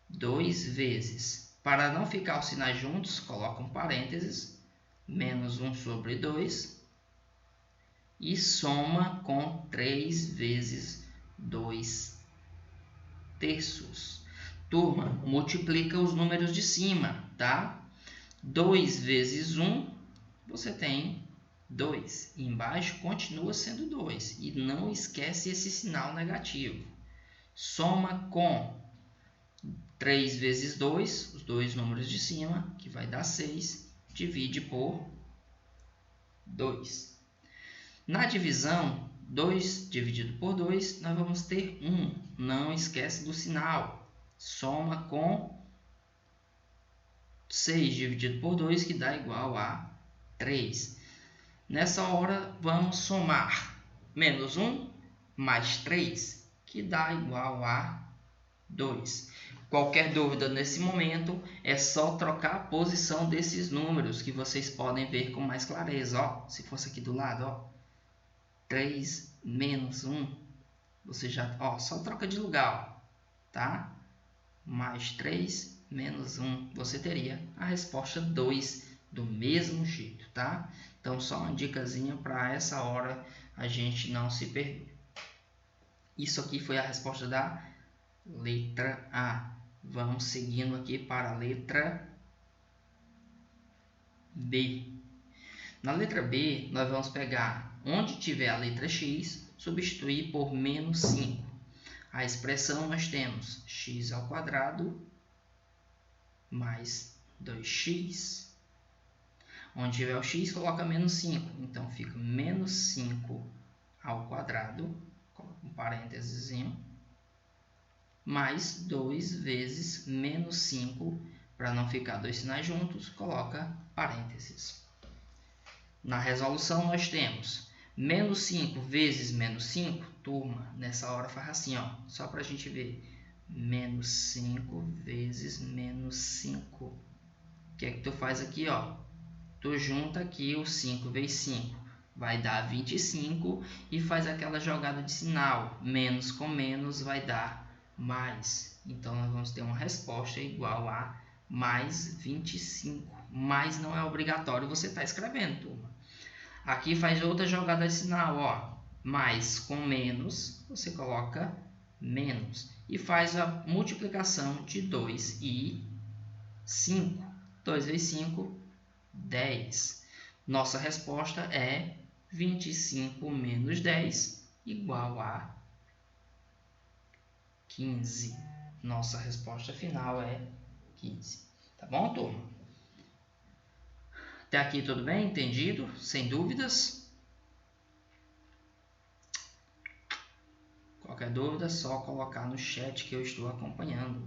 2 vezes. Para não ficar os sinais juntos, coloca um parênteses, menos 1 sobre 2 e soma com 3 vezes 2/3. Turma, multiplica os números de cima, tá? 2 vezes 1, você tem 2. E embaixo continua sendo 2. E não esquece esse sinal negativo. Soma com 3 vezes 2, os dois números de cima, que vai dar 6. Divide por 2. Na divisão, 2 dividido por 2, nós vamos ter 1. Não esquece do sinal. Soma com 6 dividido por 2, que dá igual a 3. Nessa hora, vamos somar menos 1 mais 3, que dá igual a 2. Qualquer dúvida nesse momento, é só trocar a posição desses números, que vocês podem ver com mais clareza. Ó, se fosse aqui do lado, ó, 3 menos 1, você já, ó, só troca de lugar, ó, tá? Mais 3 menos 1, você teria a resposta 2 do mesmo jeito, tá? Então, só uma dicasinha para essa hora a gente não se perder. Isso aqui foi a resposta da letra A. Vamos seguindo aqui para a letra B. Na letra B, nós vamos pegar onde tiver a letra X, substituir por menos 5. A expressão nós temos x ao quadrado mais 2x. Onde tiver o x, coloca menos 5. Então, fica menos 5 ao quadrado, coloca um parênteses, mais 2 vezes menos 5. Para não ficar dois sinais juntos, coloca parênteses. Na resolução, nós temos menos 5 vezes menos 5. Turma, nessa hora faz assim, ó, só para a gente ver. Menos 5 vezes menos 5. O que é que tu faz aqui, ó? Tu junta aqui o 5 vezes 5. Vai dar 25 e faz aquela jogada de sinal. Menos com menos vai dar mais. Então, nós vamos ter uma resposta igual a mais 25. Mas não é obrigatório você estar escrevendo, turma. Aqui faz outra jogada de sinal, ó. Mais com menos, você coloca menos. E faz a multiplicação de 2 e 5. 2 vezes 5, 10. Nossa resposta é 25 menos 10 igual a 15. Nossa resposta final é 15. Tá bom, turma? Até aqui tudo bem? Entendido? Sem dúvidas? Qualquer dúvida, só colocar no chat que eu estou acompanhando.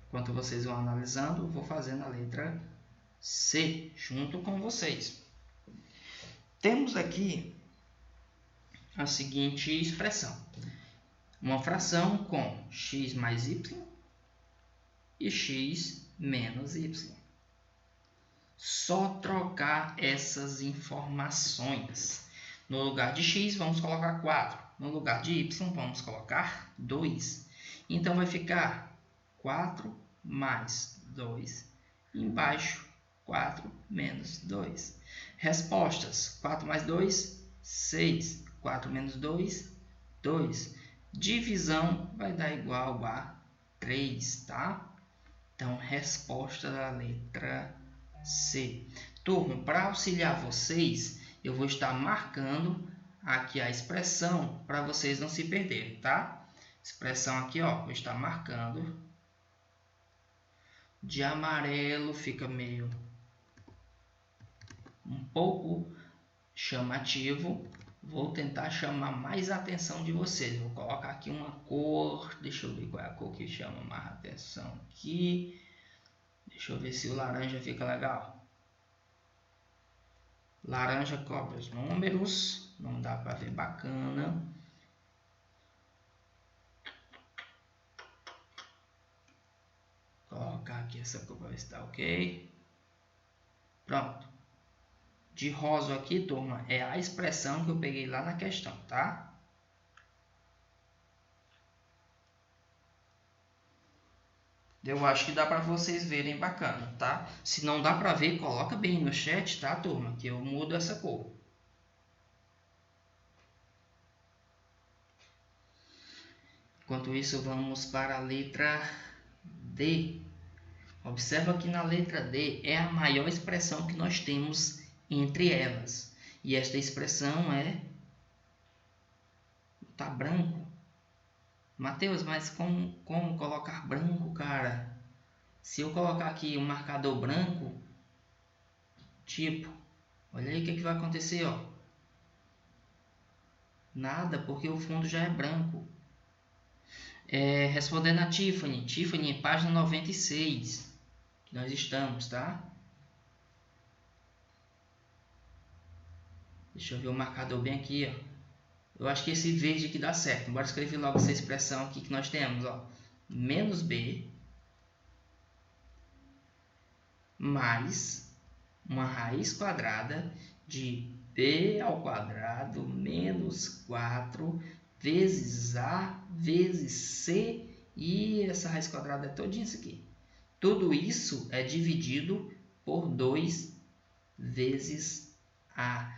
Enquanto vocês vão analisando, eu vou fazendo a letra C junto com vocês. Temos aqui a seguinte expressão. Uma fração com x mais y e x menos y. Só trocar essas informações. No lugar de x, vamos colocar 4. No lugar de y, vamos colocar 2. Então, vai ficar 4 mais 2. Embaixo, 4 menos 2. Respostas. 4 mais 2, 6. 4 menos 2, 2. Divisão vai dar igual a 3, tá? Então, resposta da letra C. Turma, para auxiliar vocês, eu vou estar marcando aqui a expressão para vocês não se perderem, tá? Expressão aqui, ó, vou estar marcando. De amarelo fica meio um pouco chamativo. Vou tentar chamar mais a atenção de vocês. Vou colocar aqui uma cor. Deixa eu ver qual é a cor que chama mais atenção aqui. Deixa eu ver se o laranja fica legal. Laranja cobre os números. Não dá para ver bacana. Vou colocar aqui essa cor para ver se está ok. Pronto. De rosa aqui, turma, é a expressão que eu peguei lá na questão, tá? Eu acho que dá para vocês verem bacana, tá? Se não dá para ver, coloca bem no chat, tá, turma? Que eu mudo essa cor. Enquanto isso, vamos para a letra D. Observa que na letra D é a maior expressão que nós temos entre elas. E esta expressão tá branco. Mateus, mas como colocar branco, cara? Se eu colocar aqui um marcador branco, tipo, olha aí o que vai acontecer, ó. Nada, porque o fundo já é branco. Respondendo a Tiffany. Tiffany, página 96, que nós estamos, tá? Deixa eu ver o marcador bem aqui, ó. Eu acho que esse verde aqui dá certo. Bora escrever logo essa expressão aqui que nós temos, ó. Menos b mais uma raiz quadrada de b ao quadrado menos 4 vezes a vezes c, e essa raiz quadrada é todinha isso aqui. Tudo isso é dividido por 2 vezes a.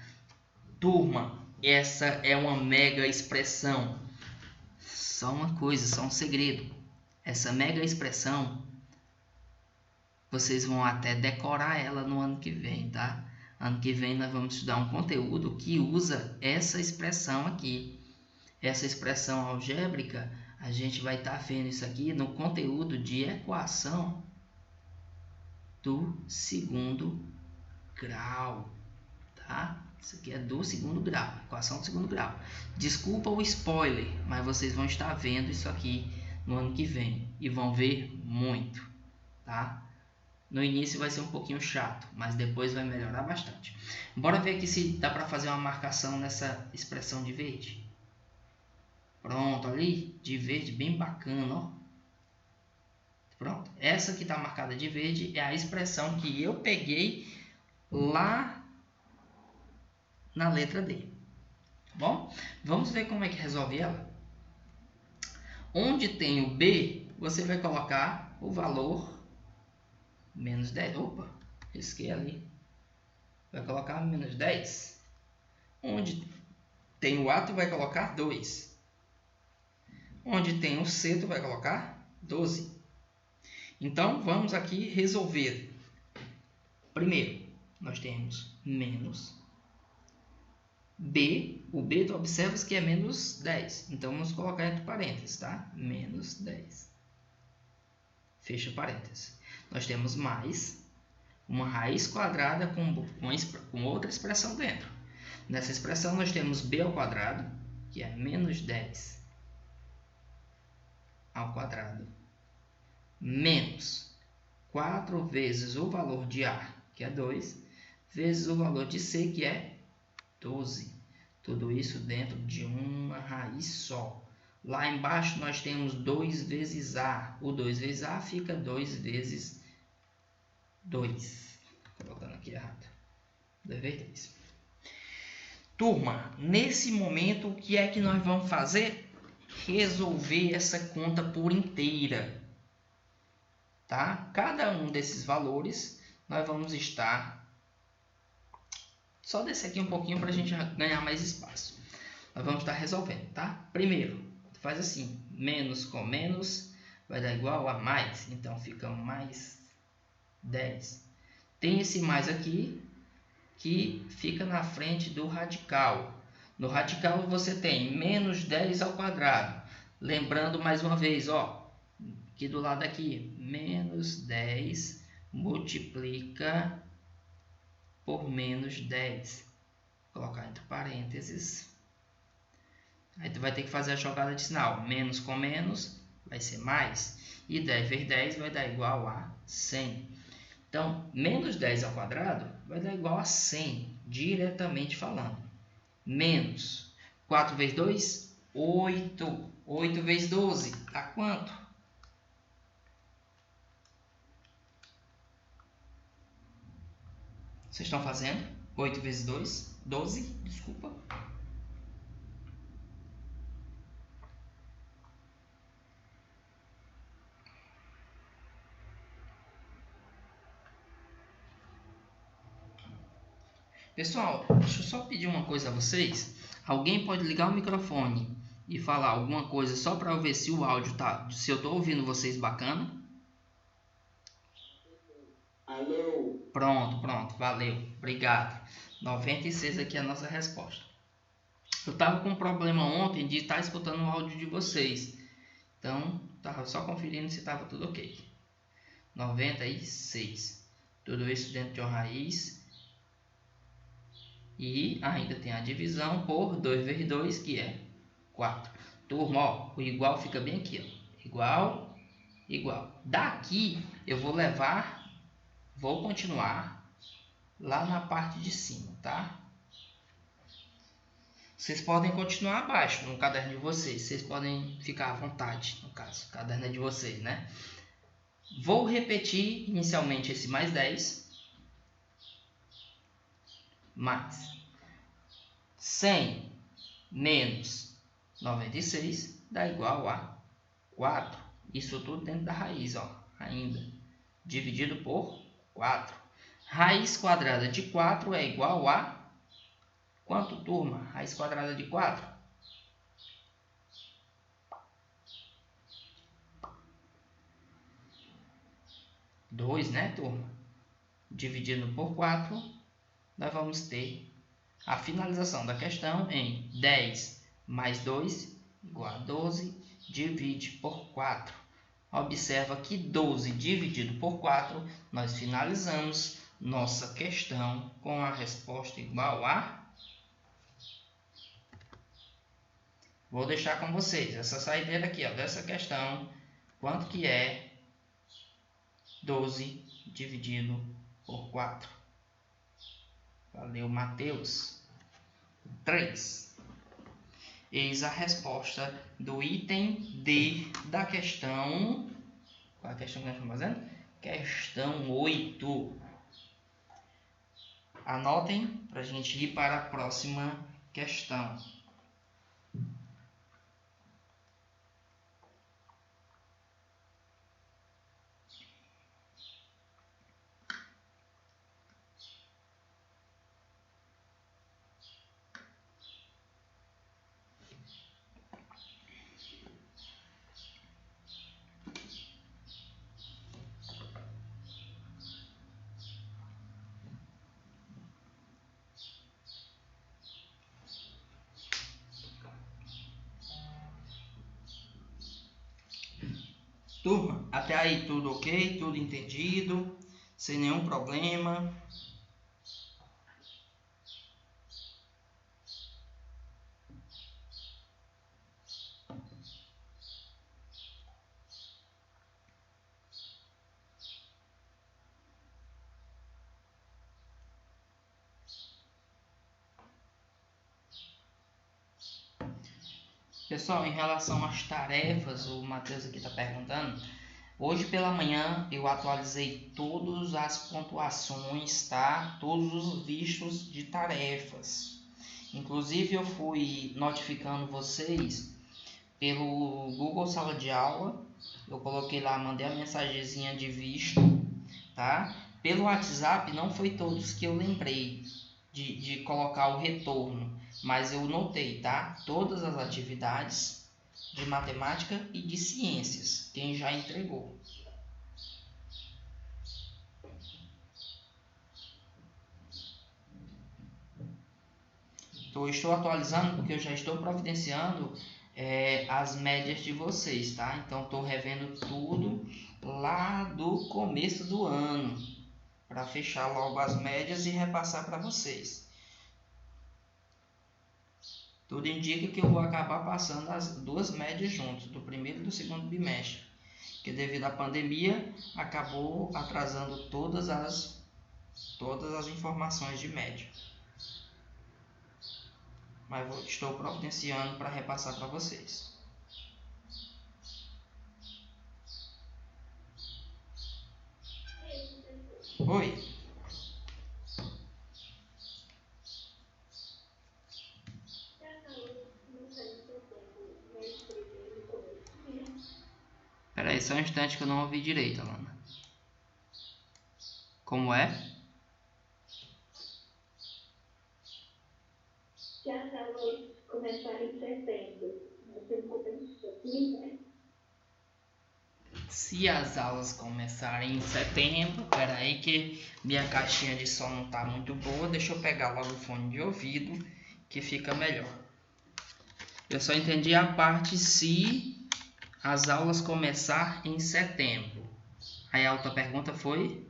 Turma, essa é uma mega expressão. Só uma coisa, só um segredo. Essa mega expressão, vocês vão até decorar ela no ano que vem, tá? Ano que vem nós vamos estudar um conteúdo que usa essa expressão aqui. Essa expressão algébrica, a gente vai estar vendo isso aqui no conteúdo de equação do segundo grau, tá? Isso aqui é do segundo grau, equação do segundo grau. Desculpa o spoiler, mas vocês vão estar vendo isso aqui no ano que vem e vão ver muito, tá? No início vai ser um pouquinho chato, mas depois vai melhorar bastante. Bora ver aqui se dá para fazer uma marcação nessa expressão de verde. Pronto, ali de verde bem bacana, ó. Pronto, essa que está marcada de verde é a expressão que eu peguei lá na letra D. Tá bom? Vamos ver como é que resolve ela. Onde tem o B, você vai colocar o valor menos 10. Opa, risquei ali. Vai colocar menos 10. Onde tem o A, tu vai colocar 2. Onde tem o C, tu vai colocar 12. Então, vamos aqui resolver. Primeiro, nós temos menos B, o B tu observas que é menos 10, então vamos colocar entre parênteses, tá? Menos 10. fecha parênteses. Nós temos mais uma raiz quadrada com outra expressão dentro. Nessa expressão nós temos b ao quadrado, que é menos 10 ao quadrado, menos 4 vezes o valor de A, que é 2, vezes o valor de C, que é 12. Tudo isso dentro de uma raiz só. Lá embaixo nós temos 2 vezes A. O 2 vezes A fica 2 vezes 2. Estou botando aqui errado. 2 vezes 2. Turma, nesse momento o que é que nós vamos fazer? Resolver essa conta por inteira. Tá? Cada um desses valores nós vamos estar... Só descer aqui um pouquinho para a gente ganhar mais espaço. Nós vamos estar resolvendo, tá? Primeiro, faz assim, menos com menos vai dar igual a mais. Então, fica mais 10. Tem esse mais aqui, que fica na frente do radical. No radical, você tem menos 10 ao quadrado. Lembrando mais uma vez, ó, aqui do lado aqui, menos 10 multiplica por menos 10. Vou colocar entre parênteses. Aí tu vai ter que fazer a jogada de sinal. Menos com menos vai ser mais. E 10 vezes 10 vai dar igual a 100. Então, menos 10 ao quadrado vai dar igual a 100, diretamente falando. Menos 4 vezes 2, 8. 8 vezes 12, dá quanto? Vocês estão fazendo? 8 vezes 2, 12, desculpa. Pessoal, deixa eu só pedir uma coisa a vocês. Alguém pode ligar o microfone e falar alguma coisa só para eu ver se o áudio tá, se eu estou ouvindo vocês bacana? Alô? Pronto, valeu, obrigado. 96 aqui é a nossa resposta. Eu estava com um problema ontem de estar escutando o áudio de vocês. Então, estava só conferindo se estava tudo ok. 96. Tudo isso dentro de uma raiz. E ainda tem a divisão por 2 vezes 2, que é 4. Turma, ó, o igual fica bem aqui, ó. Igual, igual. Daqui eu vou continuar lá na parte de cima, tá? Vocês podem continuar abaixo no caderno de vocês. Vocês podem ficar à vontade, no caso. O caderno é de vocês, né? Vou repetir inicialmente esse mais 10. Mais 100 menos 96 dá igual a 4. Isso tudo dentro da raiz, ó. Ainda. Dividido por 4. Raiz quadrada de 4 é igual a... Quanto, turma? Raiz quadrada de 4? 2, né, turma? Dividido por 4, nós vamos ter a finalização da questão em 10 mais 2 igual a 12, divide por 4. Observa que 12 dividido por 4, nós finalizamos nossa questão com a resposta igual a... Vou deixar com vocês essa saideira aqui, ó, dessa questão. Quanto que é 12 dividido por 4? Valeu, Mateus. 3. Eis a resposta do item D da questão... Qual é a questão que nós estamos fazendo? Questão 8. Anotem para a gente ir para a próxima questão. Turma, até aí tudo ok? Tudo entendido? Sem nenhum problema? Pessoal, em relação às tarefas, o Matheus aqui está perguntando. Hoje pela manhã eu atualizei todas as pontuações, tá? Todos os vistos de tarefas. Inclusive eu fui notificando vocês pelo Google Sala de Aula. Eu coloquei lá, mandei a mensagenzinha de visto, tá? Pelo WhatsApp não foi todos que eu lembrei de colocar o retorno, mas eu notei, tá? Todas as atividades de matemática e de ciências, quem já entregou. Então, eu estou atualizando porque eu já estou providenciando as médias de vocês, tá? Então, estou revendo tudo lá do começo do ano para fechar logo as médias e repassar para vocês. Tudo indica que eu vou acabar passando as duas médias juntos, do primeiro e do segundo bimestre, que devido à pandemia acabou atrasando todas as informações de média. Mas estou providenciando para repassar para vocês. Oi. Peraí, só um instante que eu não ouvi direito, Alana. Como é? Se as aulas começarem em setembro, você ficou pensando, né? Se as aulas começarem em setembro, peraí que minha caixinha de som não está muito boa, deixa eu pegar logo o fone de ouvido que fica melhor. Eu só entendi a parte se as aulas começar em setembro. Aí a outra pergunta foi?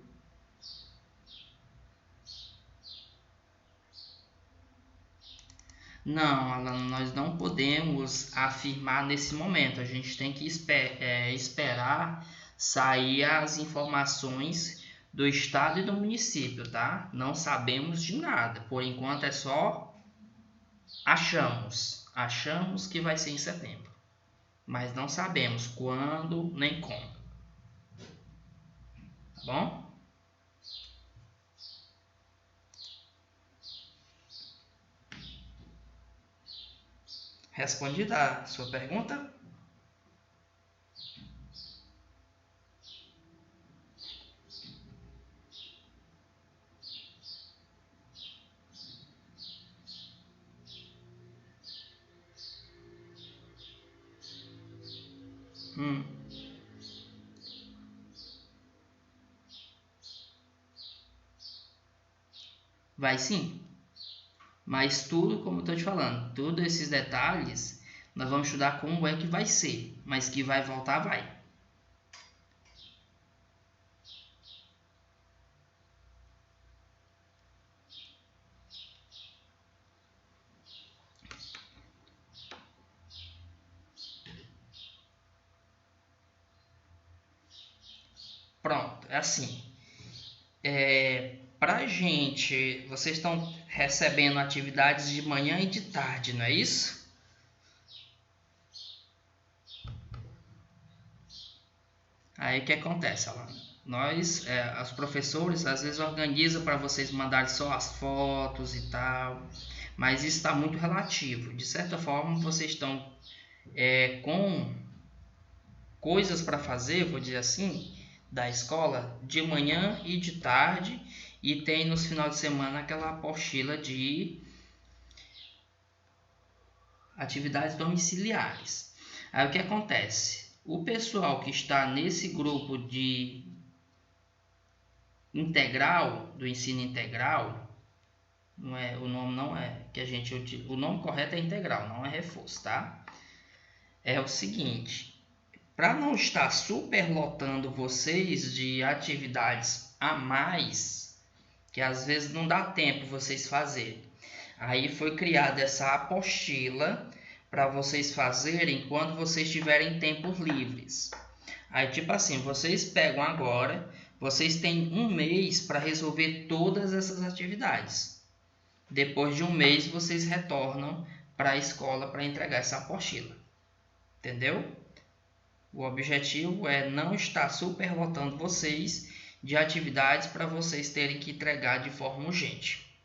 Não, Alan, nós não podemos afirmar nesse momento. A gente tem que esperar sair as informações do estado e do município, tá? Não sabemos de nada. Por enquanto é só achamos. Achamos que vai ser em setembro. Mas não sabemos quando nem como. Tá bom? Respondida a sua pergunta? Vai sim. Mas tudo, como eu estou te falando, todos esses detalhes, nós vamos estudar como é que vai ser. Mas que vai voltar, vai. Pronto, é assim. Pra gente, vocês estão recebendo atividades de manhã e de tarde, não é isso? Aí o que acontece, Alana? Nós, os professores, às vezes organizam para vocês mandarem só as fotos e tal, mas isso está muito relativo. De certa forma, vocês estão com coisas para fazer, vou dizer assim, da escola de manhã e de tarde, e tem nos finais de semana aquela apostila de atividades domiciliares. Aí o que acontece? O pessoal que está nesse grupo de integral, do ensino integral, não é, o nome não é que a gente utiliza, o nome correto é integral, não é reforço, tá? É o seguinte, Para não estar superlotando vocês de atividades a mais, que às vezes não dá tempo vocês fazerem, aí foi criada essa apostila para vocês fazerem quando vocês tiverem tempos livres. Aí tipo assim, vocês pegam agora, vocês têm um mês para resolver todas essas atividades. Depois de um mês vocês retornam para a escola para entregar essa apostila. Entendeu? O objetivo é não estar superlotando vocês de atividades para vocês terem que entregar de forma urgente.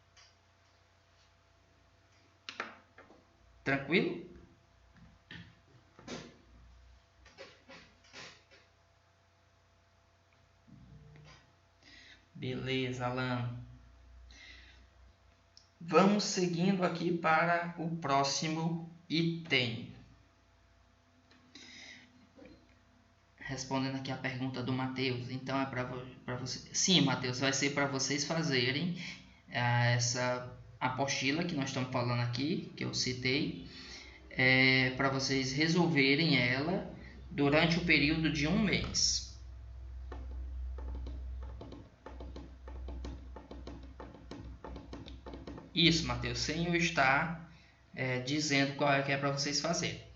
Tranquilo? Beleza, Alan. Vamos seguindo aqui para o próximo item. Respondendo aqui a pergunta do Matheus. Então é para você. Sim, Matheus, vai ser para vocês fazerem essa apostila que nós estamos falando aqui, que eu citei, para vocês resolverem ela durante o período de um mês. Isso, Matheus, sem eu estar dizendo qual é que é para vocês fazerem.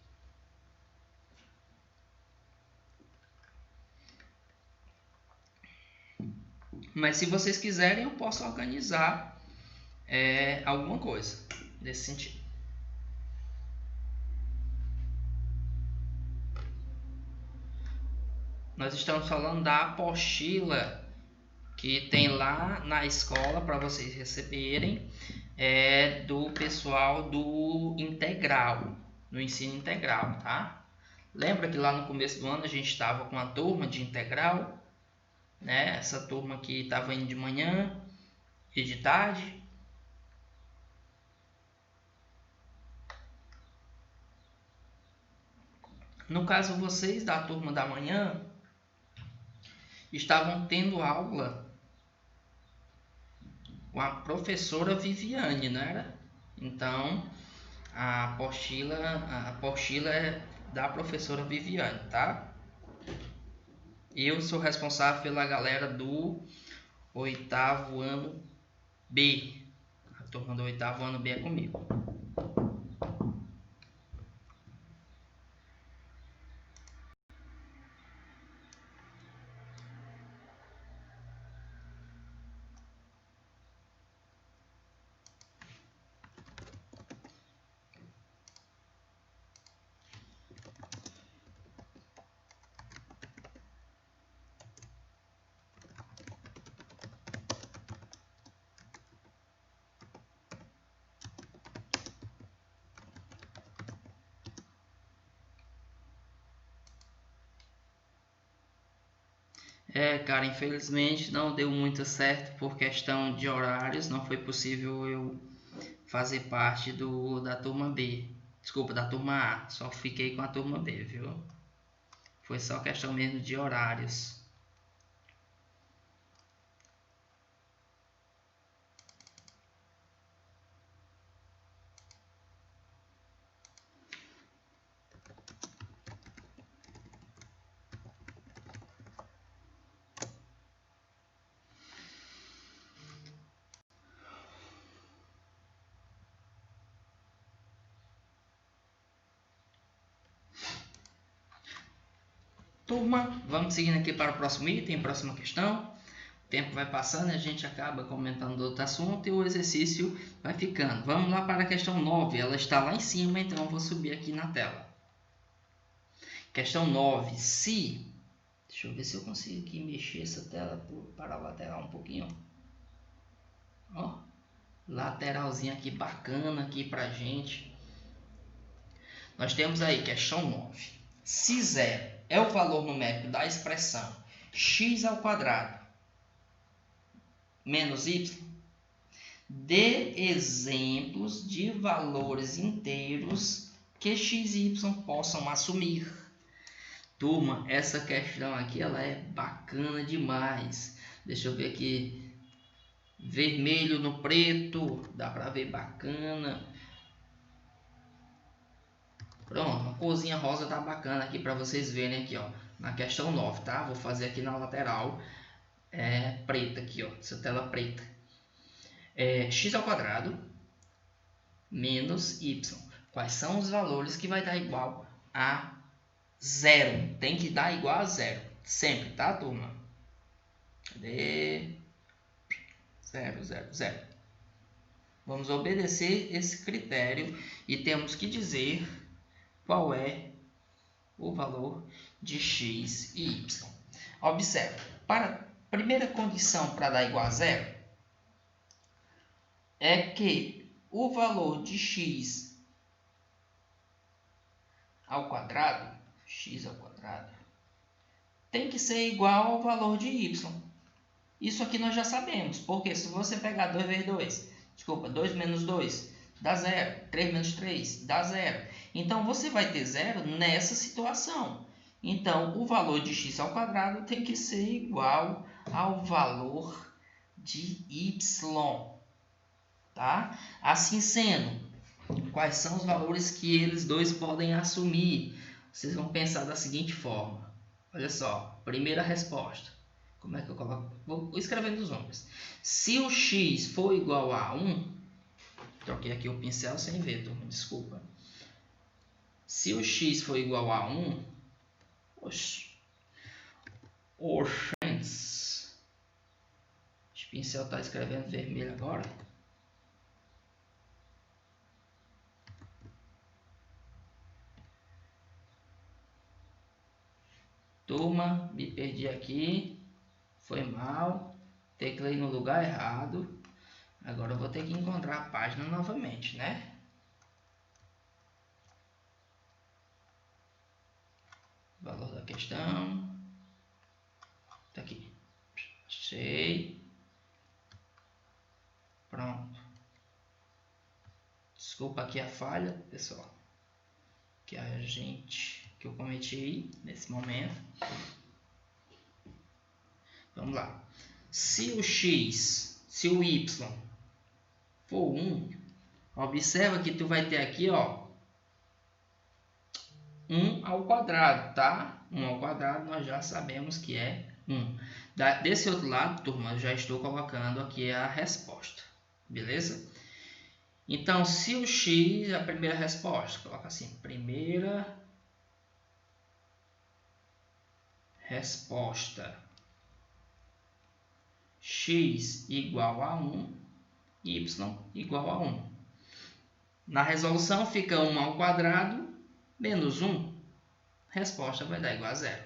Mas se vocês quiserem, eu posso organizar alguma coisa nesse sentido. Nós estamos falando da apostila que tem lá na escola para vocês receberem, do pessoal do integral, do ensino integral, tá? Lembra que lá no começo do ano a gente estava com a turma de integral, né? Essa turma que estava indo de manhã e de tarde. No caso, vocês da turma da manhã estavam tendo aula com a professora Viviane, não era? Então, a apostila é da professora Viviane, tá? Eu sou responsável pela galera do 8º ano B. A turma do 8º ano B é comigo. Cara, infelizmente não deu muito certo por questão de horários, não foi possível eu fazer parte da turma B. Desculpa, da turma A, só fiquei com a turma B, viu? Foi só questão mesmo de horários. Turma, vamos seguindo aqui para o próximo item, próxima questão. O tempo vai passando e a gente acaba comentando outro assunto e o exercício vai ficando. Vamos lá para a questão 9, ela está lá em cima, então eu vou subir aqui na tela. Questão 9, se... Deixa eu ver se eu consigo aqui mexer essa tela para a lateral um pouquinho. Ó, lateralzinha aqui bacana aqui pra gente. Nós temos aí questão 9. Se 0 é o valor numérico da expressão x² menos y, dê exemplos de valores inteiros que x e y possam assumir. Turma, essa questão aqui ela é bacana demais. Deixa eu ver aqui. Vermelho no preto, dá para ver bacana. Pronto, uma corzinha rosa tá bacana aqui para vocês verem aqui, ó, na questão 9, tá? Vou fazer aqui na lateral preta aqui, ó, essa tela preta. X ao quadrado menos y. Quais são os valores que vai dar igual a 0? Tem que dar igual a 0, sempre, tá, turma? Cadê? 0, 0, 0. Vamos obedecer esse critério e temos que dizer qual é o valor de x e y. Observe, para a primeira condição para dar igual a 0 é que o valor de x ao quadrado, tem que ser igual ao valor de y. Isso aqui nós já sabemos, porque se você pegar 2 vezes 2, desculpa, 2 menos 2 dá 0, 3 menos 3 dá 0. Então, você vai ter 0 nessa situação. Então, o valor de x ao quadrado tem que ser igual ao valor de y. Tá? Assim sendo, quais são os valores que eles dois podem assumir? Vocês vão pensar da seguinte forma. Olha só, primeira resposta. Como é que eu coloco? Vou escrevendo os números. Se o x for igual a 1, troquei aqui o pincel sem ver, turma, desculpa. Se o x for igual a 1, esse pincel está escrevendo vermelho agora. Turma, me perdi aqui. Foi mal. Teclei no lugar errado. Agora eu vou ter que encontrar a página novamente, né? Valor da questão. Tá aqui. Achei. Pronto. Desculpa aqui a falha, pessoal. Que eu cometi nesse momento. Vamos lá. Se o y for 1, observa que tu vai ter aqui, ó, 1 ao quadrado, tá? 1 ao quadrado nós já sabemos que é 1. Desse outro lado, turma, eu já estou colocando aqui a resposta, beleza? Então, se o x, a primeira resposta, coloca assim, primeira resposta, x igual a 1, y igual a 1. Na resolução fica 1 ao quadrado menos 1. Resposta vai dar igual a 0.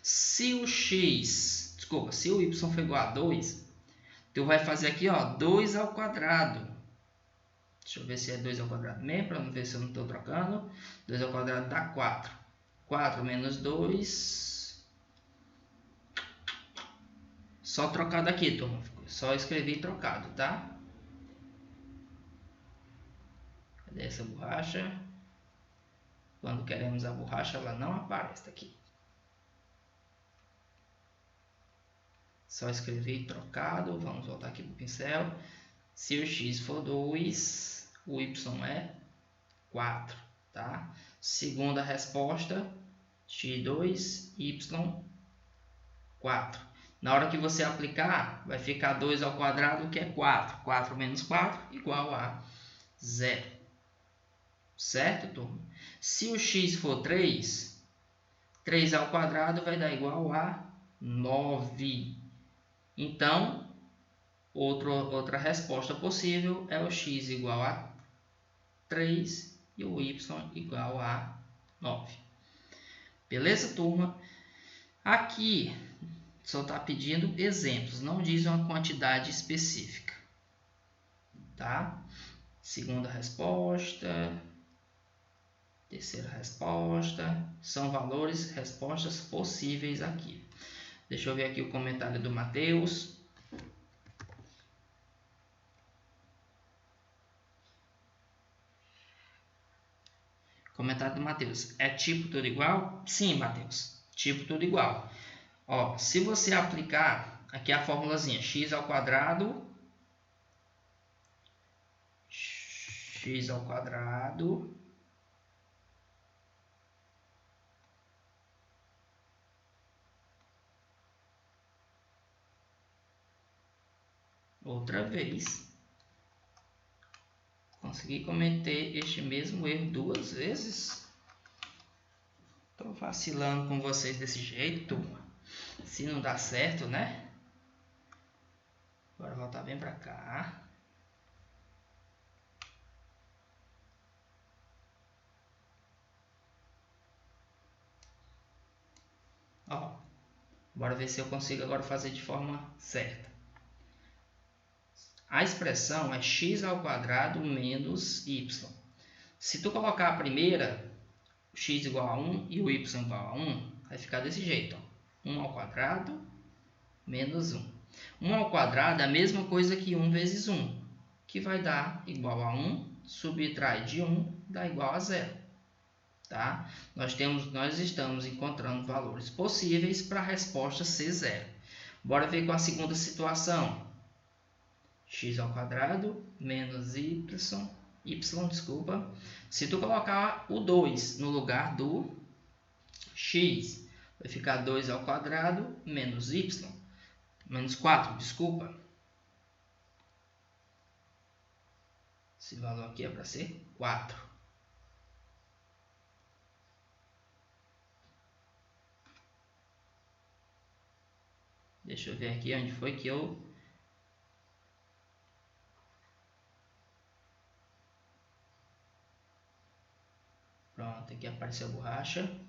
Se o y for igual a 2, tu vai fazer aqui, ó, 2 ao quadrado. Deixa eu ver se é 2 ao quadrado mesmo, para não ver se eu não estou trocando. 2 ao quadrado dá 4. 4 menos 2. Só trocado aqui, turma. Só escrevi trocado, tá? Cadê essa borracha? Quando queremos a borracha, ela não aparece aqui. Só escrevi trocado. Vamos voltar aqui para o pincel. Se o x for 2, o y é 4, tá? Segunda resposta, x2, y 4. Na hora que você aplicar, vai ficar 2 ao quadrado, que é 4. 4 menos 4 igual a 0. Certo, turma? Se o x for 3, 3 ao quadrado vai dar igual a 9. Então, outra resposta possível é o x igual a 3 e o y igual a 9. Beleza, turma? Aqui só está pedindo exemplos, não diz uma quantidade específica. Tá? Segunda resposta, terceira resposta, são valores, respostas possíveis aqui. Deixa eu ver aqui o comentário do Matheus. Comentário do Matheus. É tipo tudo igual? Sim, Matheus. Tipo tudo igual. Ó, se você aplicar aqui a formulazinha x ao quadrado outra vez. Consegui cometer este mesmo erro 2 vezes. Tô vacilando com vocês desse jeito, turma. Se não dá certo, né? Agora voltar bem para cá. Ó, bora ver se eu consigo agora fazer de forma certa. A expressão é x ao quadrado menos y. Se tu colocar a primeira, x igual a 1 e o y igual a 1, vai ficar desse jeito. Ó. 1 ao quadrado menos 1. 1 ao quadrado é a mesma coisa que 1 vezes 1, que vai dar igual a 1, subtrai de 1, dá igual a 0. Tá? Nós estamos encontrando valores possíveis para a resposta ser 0. Bora ver com a segunda situação. X ao quadrado menos y, desculpa. Se tu colocar o 2 no lugar do x, vai ficar 2 ao quadrado menos y, menos 4, desculpa. Esse valor aqui é para ser 4. Deixa eu ver aqui onde foi que eu... Pronto, aqui apareceu a borracha.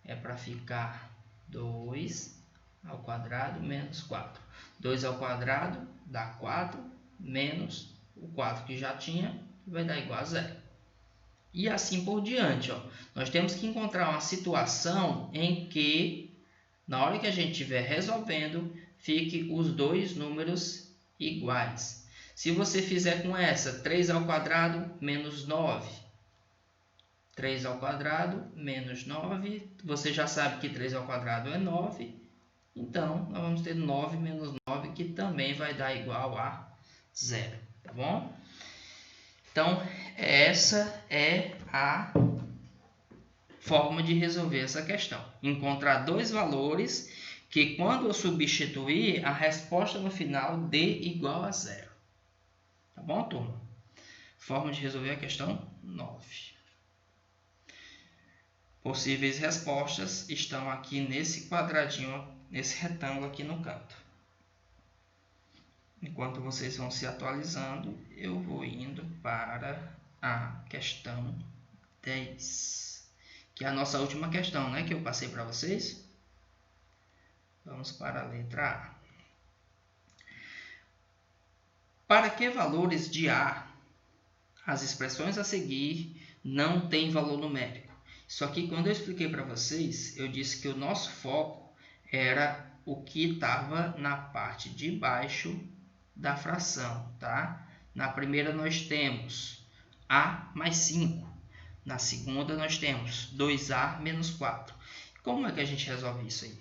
É para ficar 2 ao quadrado menos 4. 2 ao quadrado dá 4, menos o 4 que já tinha, vai dar igual a 0. E assim por diante. Ó. Nós temos que encontrar uma situação em que, na hora que a gente estiver resolvendo, fique os dois números iguais. Se você fizer com essa, 3 ao quadrado menos 9. 3 ao quadrado menos 9. Você já sabe que 3 ao quadrado é 9. Então, nós vamos ter 9 menos 9, que também vai dar igual a 0. Tá bom? Então, essa é a forma de resolver essa questão. Encontrar dois valores que, quando eu substituir, a resposta no final dê igual a 0. Tá bom, turma? Forma de resolver a questão 9. Possíveis respostas estão aqui nesse quadradinho, nesse retângulo aqui no canto. Enquanto vocês vão se atualizando, eu vou indo para a questão 10, que é a nossa última questão, né, que eu passei para vocês. Vamos para a letra A. Para que valores de A as expressões a seguir não têm valor numérico? Isso aqui, quando eu expliquei para vocês, eu disse que o nosso foco era o que estava na parte de baixo da fração, tá? Na primeira nós temos A mais 5. Na segunda nós temos 2A menos 4. Como é que a gente resolve isso aí?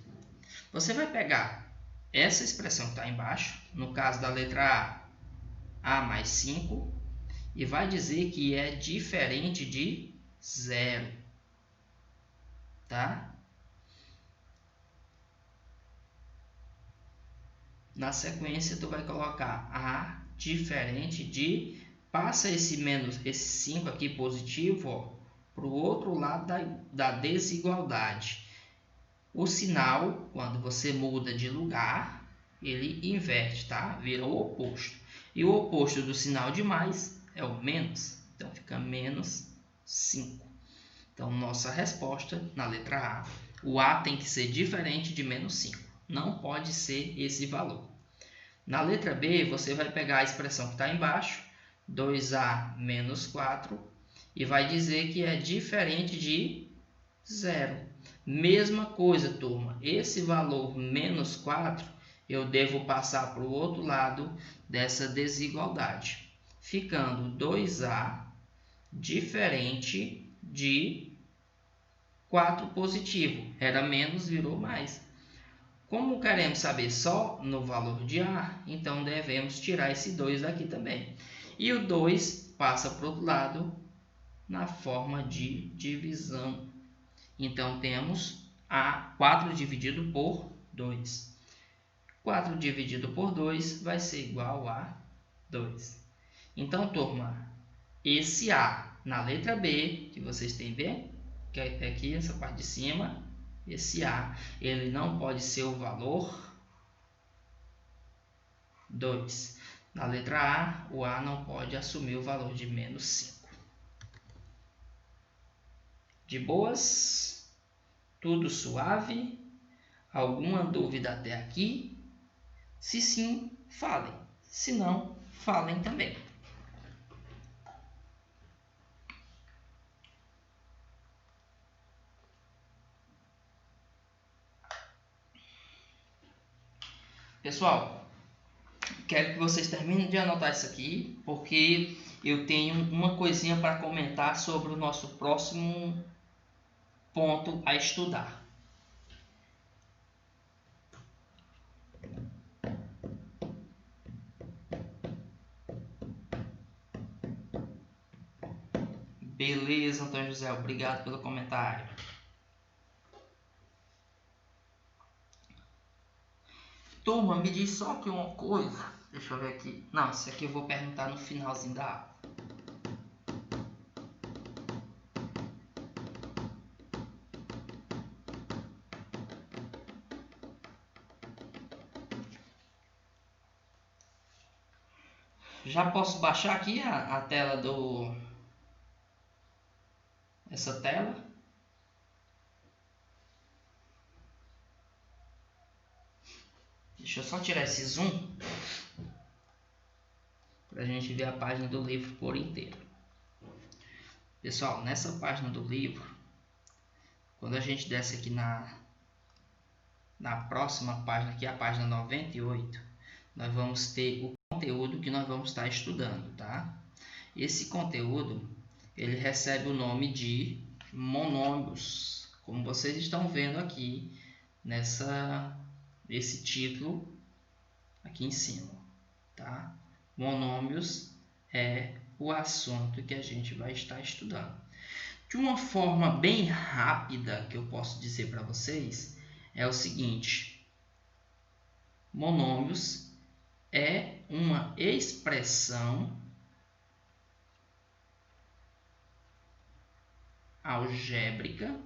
Você vai pegar essa expressão que está embaixo, no caso da letra A mais 5, e vai dizer que é diferente de 0, tá? Na sequência, tu vai colocar A diferente de... Passa esse 5 aqui positivo para o outro lado da desigualdade. O sinal, quando você muda de lugar, ele inverte, tá? Vira o oposto. E o oposto do sinal de mais é o menos. Então, fica menos 5. Então, nossa resposta na letra A, o A tem que ser diferente de menos 5. Não pode ser esse valor. Na letra B, você vai pegar a expressão que está embaixo, 2A menos 4, e vai dizer que é diferente de 0. Mesma coisa, turma. Esse valor menos 4, eu devo passar para o outro lado dessa desigualdade, ficando 2A diferente de 4 positivo. Era menos, virou mais. Como queremos saber só no valor de A, então devemos tirar esse 2 daqui também. E o 2 passa para o outro lado na forma de divisão. Então temos a 4 dividido por 2. 4 dividido por 2 vai ser igual a 2. Então, turma, esse A na letra B, que vocês têm ver, que é aqui essa parte de cima, esse A, ele não pode ser o valor 2. Na letra A, o A não pode assumir o valor de menos 5. De boas? Tudo suave? Alguma dúvida até aqui? Se sim, falem. Se não, falem também. Pessoal, quero que vocês terminem de anotar isso aqui, porque eu tenho uma coisinha para comentar sobre o nosso próximo ponto a estudar. Beleza, Antônio José, obrigado pelo comentário. Turma, me diz só que uma coisa. Deixa eu ver aqui. Não, isso aqui eu vou perguntar no finalzinho da aula. Já posso baixar aqui a tela do... essa tela. Deixa eu só tirar esse zoom para a gente ver a página do livro por inteiro. Pessoal, nessa página do livro, quando a gente desce aqui na próxima página, que é a página 98, nós vamos ter o conteúdo que nós vamos estar estudando, tá? Esse conteúdo, ele recebe o nome de monômios, como vocês estão vendo aqui nesse título aqui em cima, tá? Monômios é o assunto que a gente vai estar estudando. De uma forma bem rápida que eu posso dizer para vocês é o seguinte: monômios é uma expressão algébrica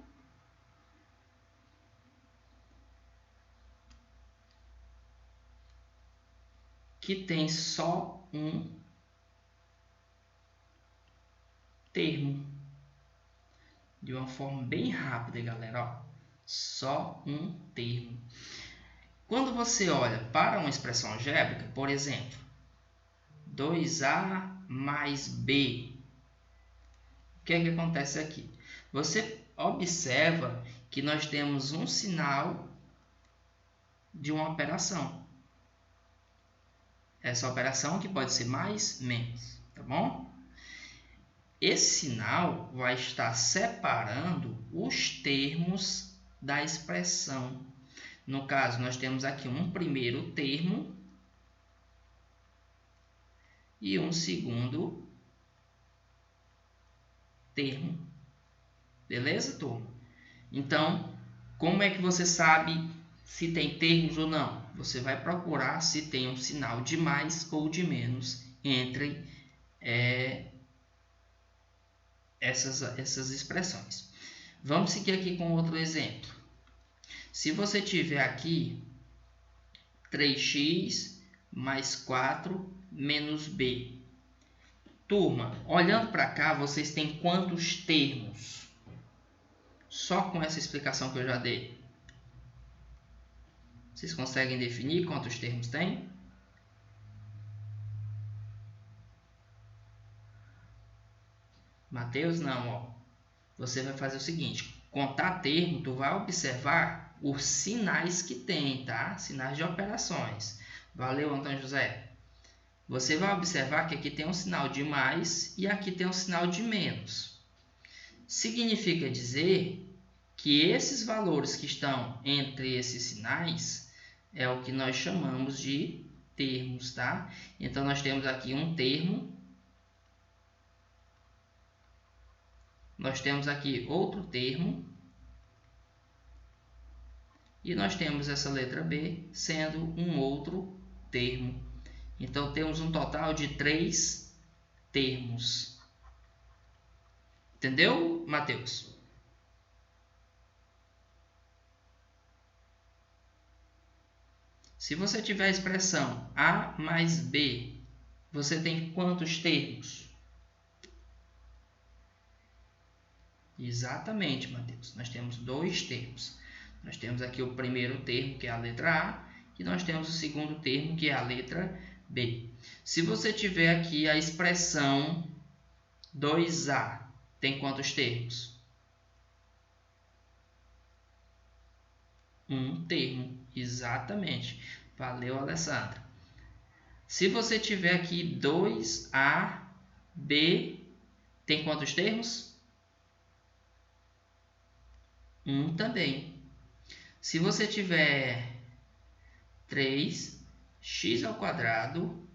que tem só um termo. De uma forma bem rápida, galera, ó, só um termo. Quando você olha para uma expressão algébrica, por exemplo, 2A mais B, o que é que acontece aqui? Você observa que nós temos um sinal de uma operação. Essa operação que pode ser mais, menos, tá bom? Esse sinal vai estar separando os termos da expressão. No caso, nós temos aqui um primeiro termo e um segundo termo. Beleza, turma? Então, como é que você sabe se tem termos ou não? Você vai procurar se tem um sinal de mais ou de menos entre essas expressões. Vamos seguir aqui com outro exemplo. Se você tiver aqui 3x mais 4 menos b. Turma, olhando para cá, vocês têm quantos termos? Só com essa explicação que eu já dei. Vocês conseguem definir quantos termos tem? Mateus, não, ó. Você vai fazer o seguinte: contar termo, tu vai observar os sinais que tem, tá? Sinais de operações. Valeu, Antônio José. Você vai observar que aqui tem um sinal de mais e aqui tem um sinal de menos. Significa dizer que esses valores que estão entre esses sinais é o que nós chamamos de termos, tá? Então, nós temos aqui um termo. Nós temos aqui outro termo. e nós temos essa letra B sendo um outro termo. Então, temos um total de 3 termos. Entendeu, Matheus? Se você tiver a expressão A mais B, você tem quantos termos? Exatamente, Matheus. Nós temos 2 termos. Nós temos aqui o primeiro termo, que é a letra A, e nós temos o segundo termo, que é a letra B. Se você tiver aqui a expressão 2A, tem quantos termos? 1 termo. Exatamente. Valeu, Alessandra. Se você tiver aqui 2AB, tem quantos termos? 1 também. Se você tiver 3x ao quadrado,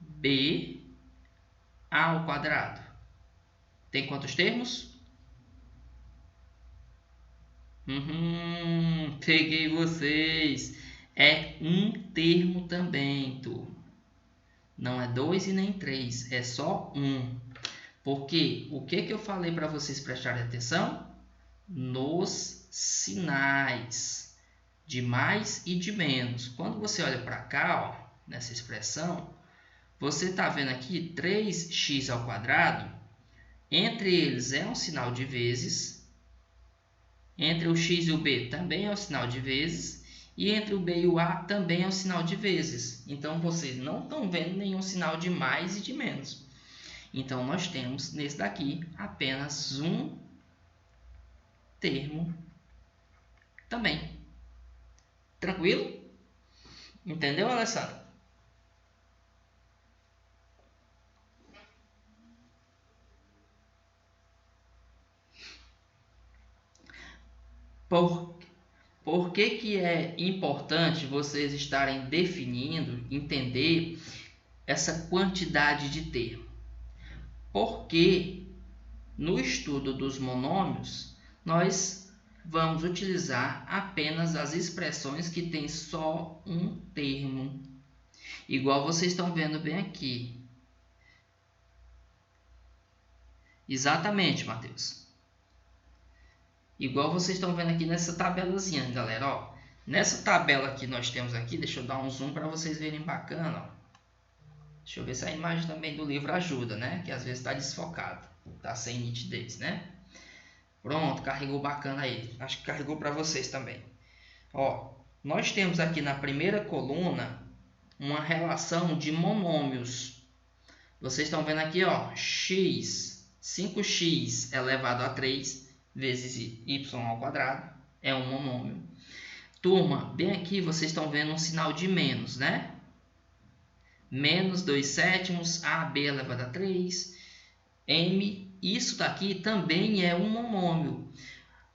b ao quadrado, tem quantos termos? Peguei vocês. É 1 termo também, turma. Não é 2 e nem 3, é só 1. Porque o que eu falei para vocês prestarem atenção? Nos sinais de mais e de menos. Quando você olha para cá, ó, nessa expressão, você está vendo aqui 3x ao quadrado. Entre eles é um sinal de vezes. Entre o x e o b também é um sinal de vezes. E entre o b e o a também é um sinal de vezes. Então, vocês não estão vendo nenhum sinal de mais e de menos. Então, nós temos nesse daqui apenas um termo também. Tranquilo? Entendeu, Alessandro? Por que é importante vocês estarem definindo, entender essa quantidade de termos? Porque no estudo dos monômios, nós vamos utilizar apenas as expressões que têm só um termo. Igual vocês estão vendo bem aqui. Exatamente, Matheus. Igual vocês estão vendo aqui nessa tabelazinha, galera. Ó, nessa tabela que nós temos aqui, deixa eu dar um zoom para vocês verem bacana. Ó. Deixa eu ver se a imagem também do livro ajuda, né? Que às vezes está desfocado, está sem nitidez, né? Pronto, carregou bacana aí. Acho que carregou para vocês também. Ó, nós temos aqui na primeira coluna uma relação de monômios. Vocês estão vendo aqui, ó, x, 5x elevado a 3 vezes y ao quadrado é um monômio. Turma, bem aqui vocês estão vendo um sinal de menos, né? Menos 2/7, AB elevado a 3, M, isso daqui também é um monômio.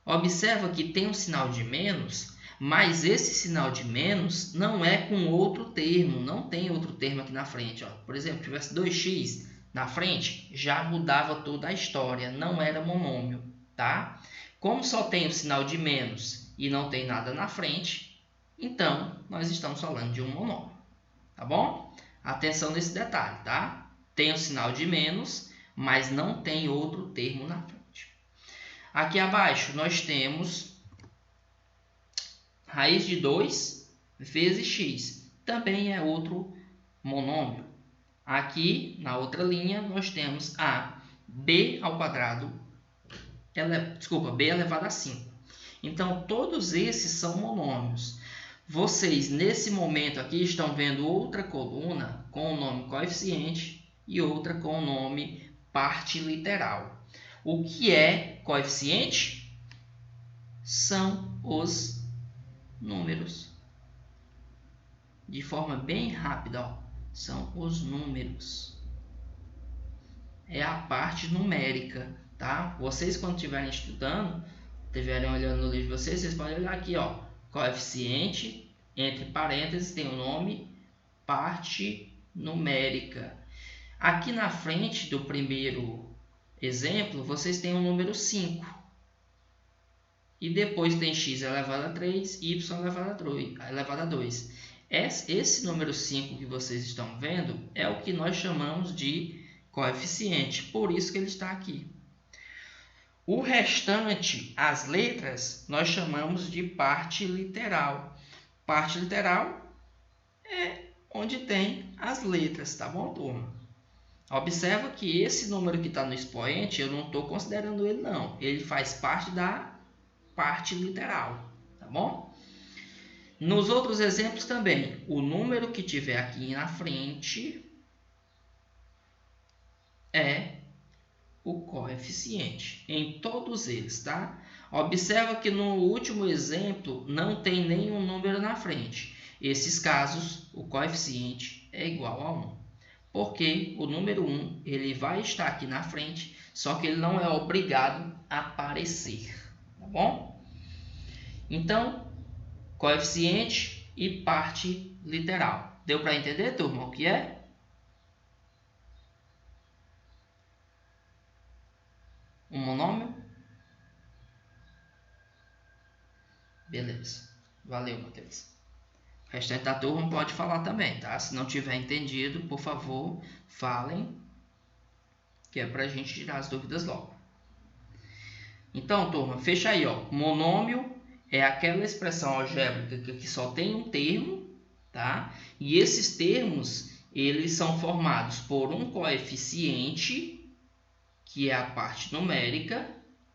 Observa que tem um sinal de menos, mas esse sinal de menos não é com outro termo, não tem outro termo aqui na frente. Ó. Por exemplo, se tivesse 2x na frente, já mudava toda a história, não era monômio, tá? Como só tem o sinal de menos e não tem nada na frente, então nós estamos falando de um monômio, tá bom? Atenção nesse detalhe, tá? Tem o sinal de menos, mas não tem outro termo na frente. Aqui abaixo nós temos raiz de 2 vezes x. Também é outro monômio. Aqui na outra linha nós temos a b ao quadrado, b elevado a 5. Então todos esses são monômios. Vocês, nesse momento aqui, estão vendo outra coluna com o nome coeficiente e outra com o nome parte literal. O que é coeficiente? São os números. De forma bem rápida, ó, são os números. É a parte numérica, tá? Vocês, quando estiverem estudando, estiverem olhando no livro de vocês, vocês podem olhar aqui, ó. Coeficiente, entre parênteses, tem o nome parte numérica. Aqui na frente do primeiro exemplo, vocês têm o número 5. e depois tem x elevado a 3, y elevado a 2. Esse número 5 que vocês estão vendo é o que nós chamamos de coeficiente, por isso que ele está aqui. O restante, as letras, nós chamamos de parte literal. Parte literal é onde tem as letras, tá bom, turma? Observa que esse número que está no expoente, eu não estou considerando ele não. Ele faz parte da parte literal, tá bom? Nos outros exemplos também, o número que tiver aqui na frente é o coeficiente, em todos eles, tá? Observa que no último exemplo não tem nenhum número na frente. Esses casos, o coeficiente é igual a 1. Porque o número 1 ele vai estar aqui na frente, só que ele não é obrigado a aparecer, tá bom? Então, coeficiente e parte literal. Deu para entender, turma, o que é? Um monômio? Beleza. Valeu, Matheus. O restante da turma pode falar também, tá? Se não tiver entendido, por favor, falem, que é para a gente tirar as dúvidas logo. Então, turma, fecha aí, ó. Monômio é aquela expressão algébrica que só tem um termo, tá? E esses termos, eles são formados por um coeficiente, que é a parte numérica,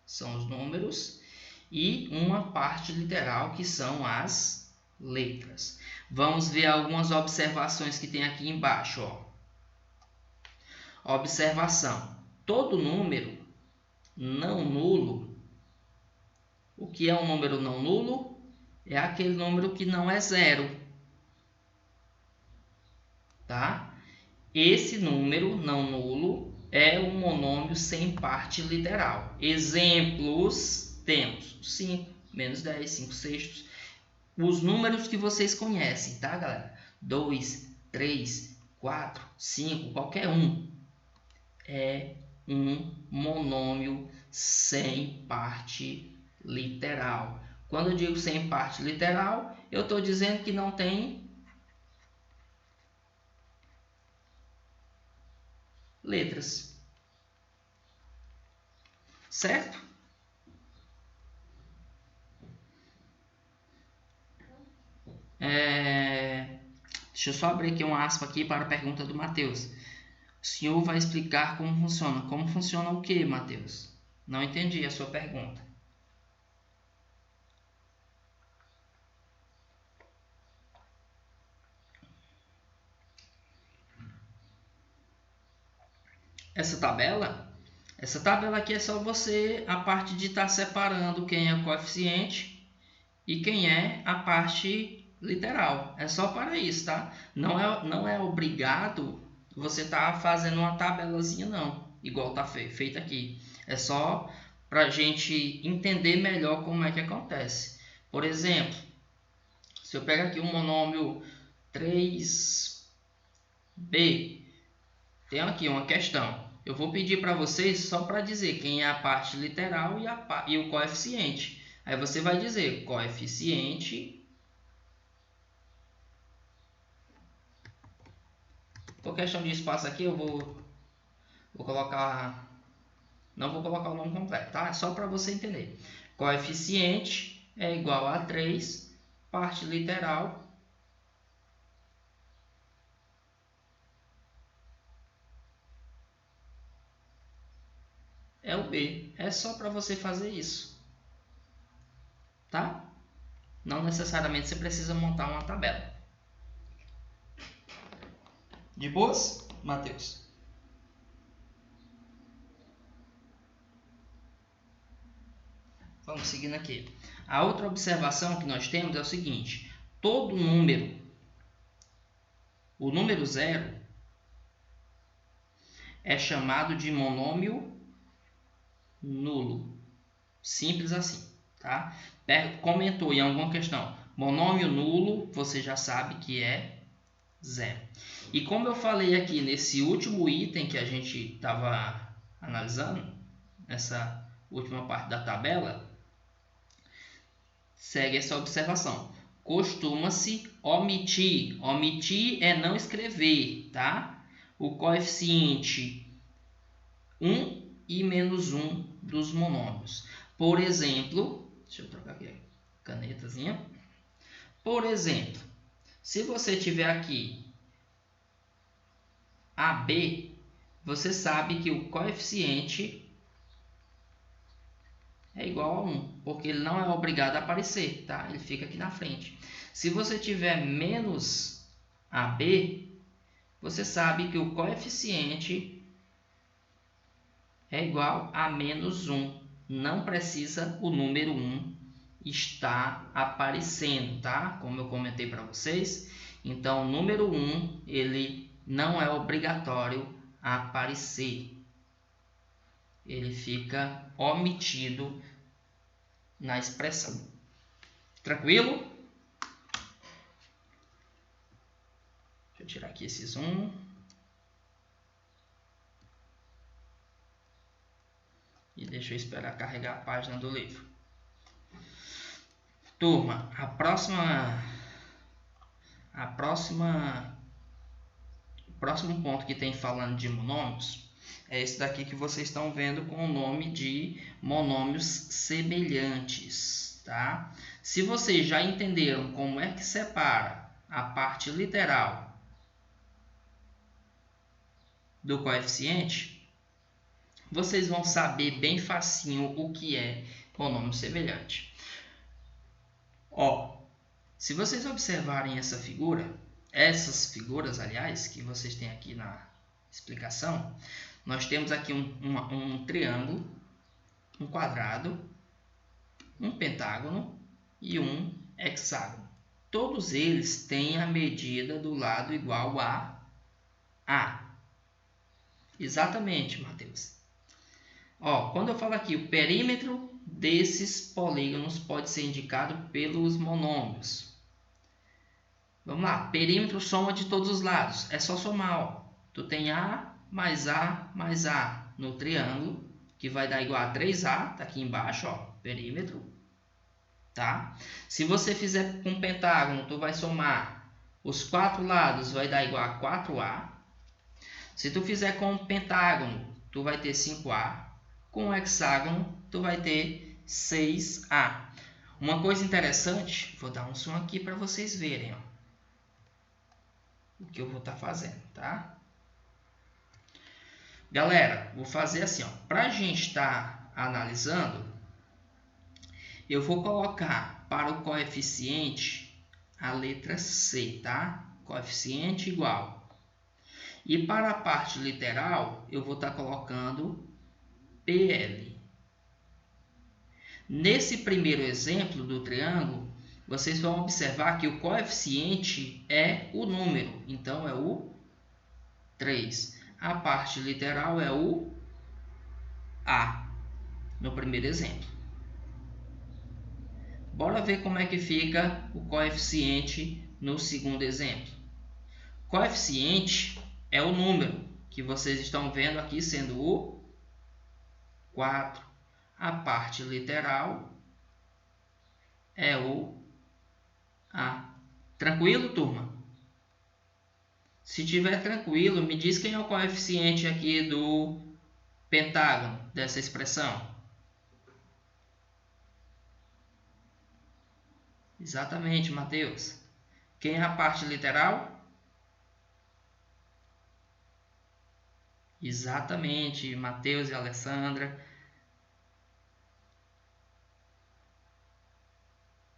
são os números, e uma parte literal, que são as letras. Vamos ver algumas observações que tem aqui embaixo, ó. Observação: todo número não nulo. O que é um número não nulo? É aquele número que não é zero, tá? Esse número não nulo é um monômio sem parte literal. Exemplos temos 5, menos 10, 5 sextos. Os números que vocês conhecem, tá, galera? 2, 3, 4, 5, qualquer um. É um monômio sem parte literal. Quando eu digo sem parte literal, eu estou dizendo que não tem letras. Certo? Deixa eu só abrir aqui uma aspa aqui para a pergunta do Matheus. O senhor vai explicar como funciona. Como funciona o que, Matheus? Não entendi a sua pergunta. Essa tabela aqui é só você, a parte de estar separando quem é o coeficiente e quem é a parte literal. É só para isso, tá? Não é obrigado você estar fazendo uma tabelazinha não, igual está feito aqui. É só para a gente entender melhor como é que acontece. Por exemplo, se eu pegar aqui um monômio 3b, tem aqui uma questão. Eu vou pedir para vocês só para dizer quem é a parte literal e o coeficiente. Aí você vai dizer coeficiente. Por questão de espaço aqui, eu vou colocar... Não vou colocar o nome completo, tá? É só para você entender. Coeficiente é igual a 3, parte literal é o B. É só para você fazer isso, tá? Não necessariamente você precisa montar uma tabela. De boas, Matheus? Vamos seguindo aqui. A outra observação que nós temos é o seguinte: todo número, o número 0, é chamado de monômio nulo. Simples assim, tá? Comentou em alguma questão, monômio nulo, você já sabe que é 0. E como eu falei aqui nesse último item que a gente estava analisando, nessa última parte da tabela, segue essa observação. Costuma-se omitir. Omitir é não escrever, tá? O coeficiente 1 e menos 1 dos monômios. Por exemplo, deixa eu trocar aqui a canetazinha. Por exemplo, se você tiver aqui AB, você sabe que o coeficiente é igual a 1, porque ele não é obrigado a aparecer, tá? Ele fica aqui na frente. Se você tiver menos AB, você sabe que o coeficiente é igual a menos 1. Não precisa o número 1 estar aparecendo, tá? Como eu comentei para vocês. Então, o número 1, ele não é obrigatório a aparecer. Ele fica omitido na expressão. Tranquilo? Deixa eu tirar aqui esse zoom. E deixa eu esperar carregar a página do livro. Turma, o próximo ponto que tem falando de monômios é esse daqui que vocês estão vendo com o nome de monômios semelhantes, tá? Se vocês já entenderam como é que separa a parte literal do coeficiente, vocês vão saber bem facinho o que é monômio semelhante. Ó, se vocês observarem essa figura, essas figuras, aliás, que vocês têm aqui na explicação, nós temos aqui um triângulo, um quadrado, um pentágono e um hexágono. Todos eles têm a medida do lado igual a A. Exatamente, Matheus. Ó, quando eu falo aqui, o perímetro desses polígonos pode ser indicado pelos monômios. Vamos lá, perímetro soma de todos os lados. É só somar, ó. Tu tem A mais A mais A no triângulo, que vai dar igual a 3A, tá aqui embaixo, ó, perímetro, tá? Se você fizer com pentágono, tu vai somar os 4 lados, vai dar igual a 4A. Se tu fizer com pentágono, tu vai ter 5A. Com o hexágono, tu vai ter 6A. Uma coisa interessante, vou dar um som aqui para vocês verem, ó, o que eu vou estar fazendo, tá? Galera, vou fazer assim, ó, para a gente estar analisando, eu vou colocar para o coeficiente a letra C, tá? Coeficiente igual. E para a parte literal, eu vou estar colocando PL. Nesse primeiro exemplo do triângulo, vocês vão observar que o coeficiente é o número, então é o 3. A parte literal é o A, no primeiro exemplo. Bora ver como é que fica o coeficiente no segundo exemplo. Coeficiente é o número que vocês estão vendo aqui sendo o 4. A parte literal é o A. Tranquilo, turma? Se tiver tranquilo, me diz quem é o coeficiente aqui do pentágono dessa expressão. Exatamente, Matheus. Quem é a parte literal? Exatamente, Matheus e Alessandra.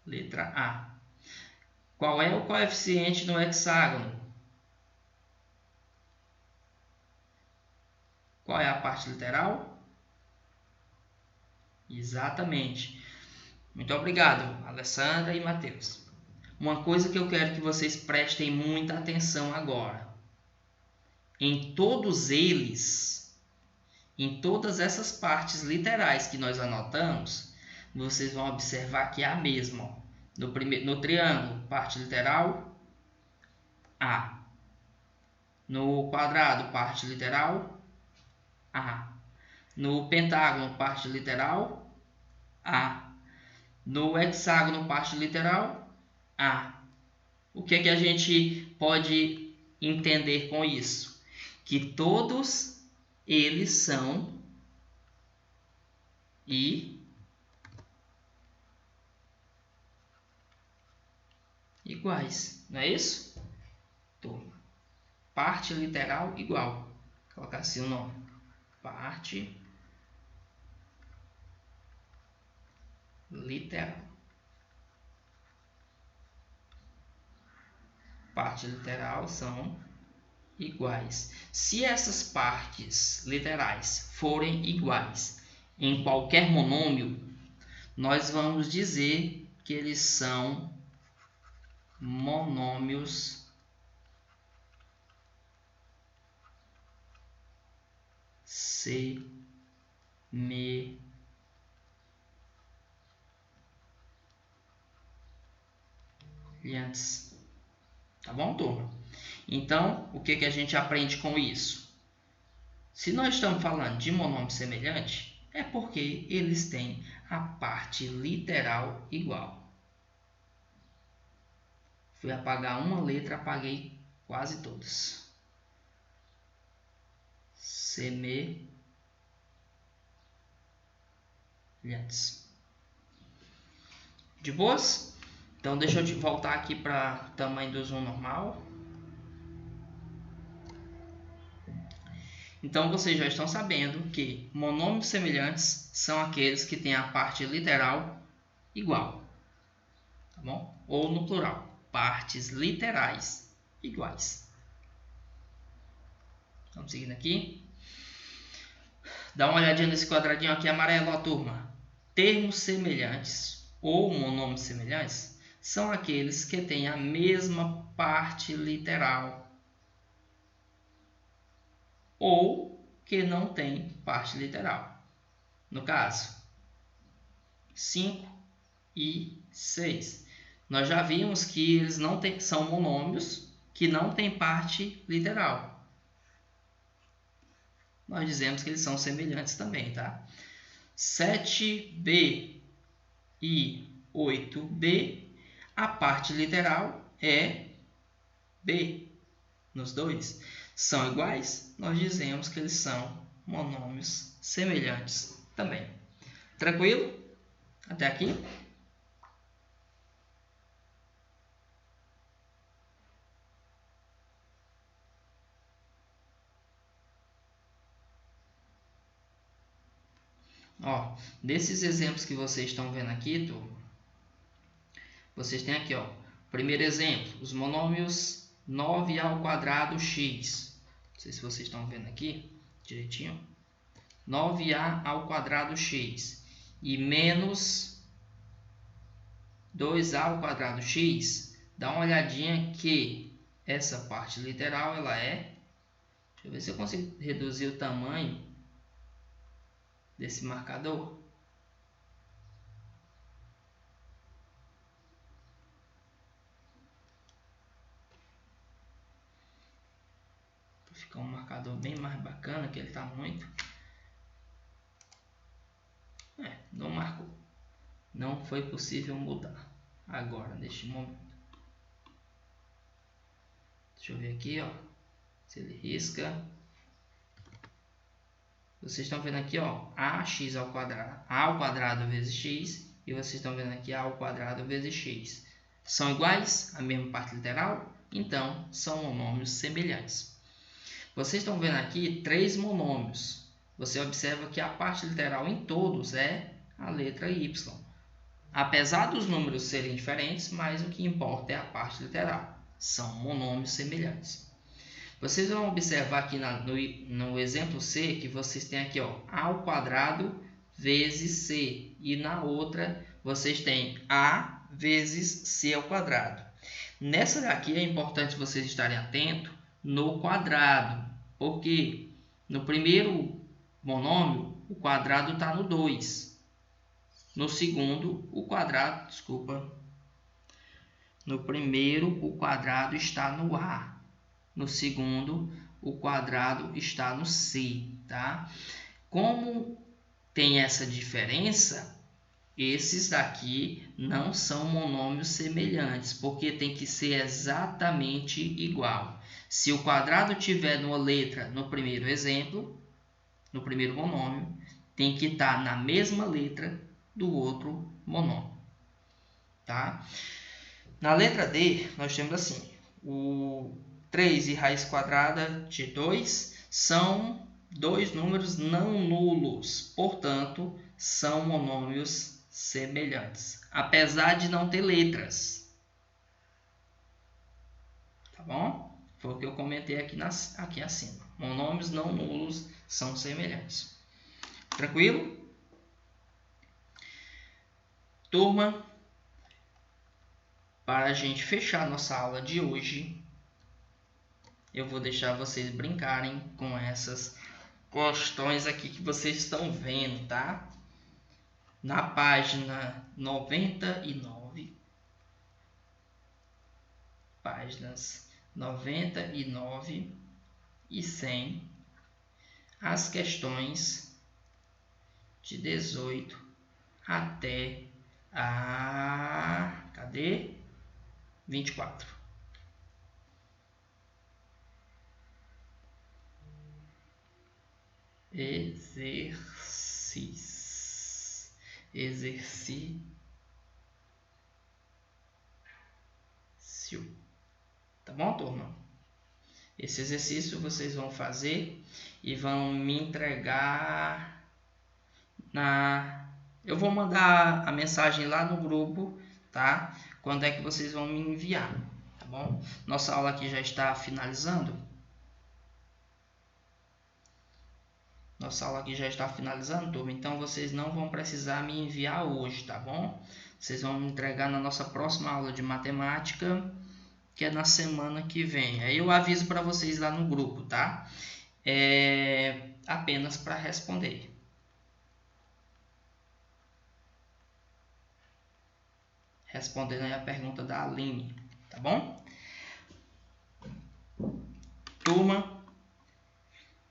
Letra A. Qual é o coeficiente no hexágono? Qual é a parte literal? Exatamente. Muito obrigado, Alessandra e Matheus. Uma coisa que eu quero que vocês prestem muita atenção agora. Em todos eles, em todas essas partes literais que nós anotamos, vocês vão observar que é a mesma. Ó. No triângulo, parte literal, A. No quadrado, parte literal, A. No pentágono, parte literal, A. No hexágono, parte literal, A. O que é que a gente pode entender com isso? Que todos eles são iguais, não é isso? Turma, parte literal igual. Vou colocar assim o nome. Parte literal. Parte literal são iguais. Se essas partes literais forem iguais em qualquer monômio, nós vamos dizer que eles são monômios semelhantes. Tá bom, turma? Então, o que a gente aprende com isso? Se nós estamos falando de monômio semelhante, é porque eles têm a parte literal igual. Fui apagar uma letra, apaguei quase todas. Semelhantes. De boas? Então, deixa eu voltar aqui para tamanho do zoom normal. Então, vocês já estão sabendo que monômios semelhantes são aqueles que têm a parte literal igual. Tá bom? Ou no plural, partes literais iguais. Vamos seguindo aqui. Dá uma olhadinha nesse quadradinho aqui amarelo, ó, turma. Termos semelhantes ou monômios semelhantes são aqueles que têm a mesma parte literal ou que não tem parte literal. No caso, 5 e 6. Nós já vimos que eles não são monômios que não têm parte literal. Nós dizemos que eles são semelhantes também, tá? 7b e 8b, a parte literal é b nos dois. São iguais? Nós dizemos que eles são monômios semelhantes também. Tranquilo? Até aqui? Ó, desses exemplos que vocês estão vendo aqui, turma, vocês têm aqui, ó, primeiro exemplo, os monômios 9a ao quadrado x. Não sei se vocês estão vendo aqui direitinho. 9a ao quadrado x e menos 2a ao quadrado x. Dá uma olhadinha que essa parte literal ela é... Deixa eu ver se eu consigo reduzir o tamanho desse marcador. Para ficar um marcador bem mais bacana, que ele está muito. Não marcou. Não foi possível mudar agora, neste momento. Deixa eu ver aqui, ó. Se ele risca. Vocês estão vendo aqui, ó, ax ao quadrado, a ao quadrado vezes x, e vocês estão vendo aqui a ao quadrado vezes x. São iguais? A mesma parte literal? Então, são monômios semelhantes. Vocês estão vendo aqui 3 monômios. Você observa que a parte literal em todos é a letra y. Apesar dos números serem diferentes, mas o que importa é a parte literal. São monômios semelhantes. Vocês vão observar aqui no exemplo C que vocês têm aqui, ó, a ao quadrado vezes c. E na outra vocês têm a vezes c ao quadrado. Nessa daqui é importante vocês estarem atentos no quadrado. Porque no primeiro monômio o quadrado está no 2. No segundo o quadrado, no primeiro o quadrado está no a. No segundo, o quadrado está no c, tá? Como tem essa diferença, esses daqui não são monômios semelhantes, porque tem que ser exatamente igual. Se o quadrado tiver numa letra no primeiro exemplo, no primeiro monômio, tem que estar na mesma letra do outro monômio. Tá? Na letra D, nós temos assim, o 3 e raiz quadrada de 2 são dois números não nulos, portanto, são monômios semelhantes, apesar de não ter letras. Tá bom? Foi o que eu comentei aqui acima. Monômios não nulos são semelhantes. Tranquilo? Turma, para a gente fechar nossa aula de hoje, eu vou deixar vocês brincarem com essas questões aqui que vocês estão vendo, tá? Na página 99, páginas 99 e 100, as questões de 18 até a... cadê? 24. Exercício. Tá bom, turma? Esse exercício vocês vão fazer e vão me entregar eu vou mandar a mensagem lá no grupo, tá? Quando é que vocês vão me enviar, tá bom? Nossa aula aqui já está finalizando. Nossa aula aqui já está finalizando, turma. Então, vocês não vão precisar me enviar hoje, tá bom? Vocês vão me entregar na nossa próxima aula de matemática, que é na semana que vem. Aí eu aviso para vocês lá no grupo, tá? Apenas para responder. Respondendo aí a pergunta da Aline, tá bom? Turma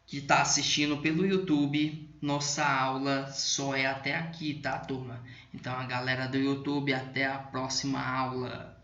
que está assistindo pelo YouTube, nossa aula só é até aqui, tá, turma? Então, a galera do YouTube, até a próxima aula.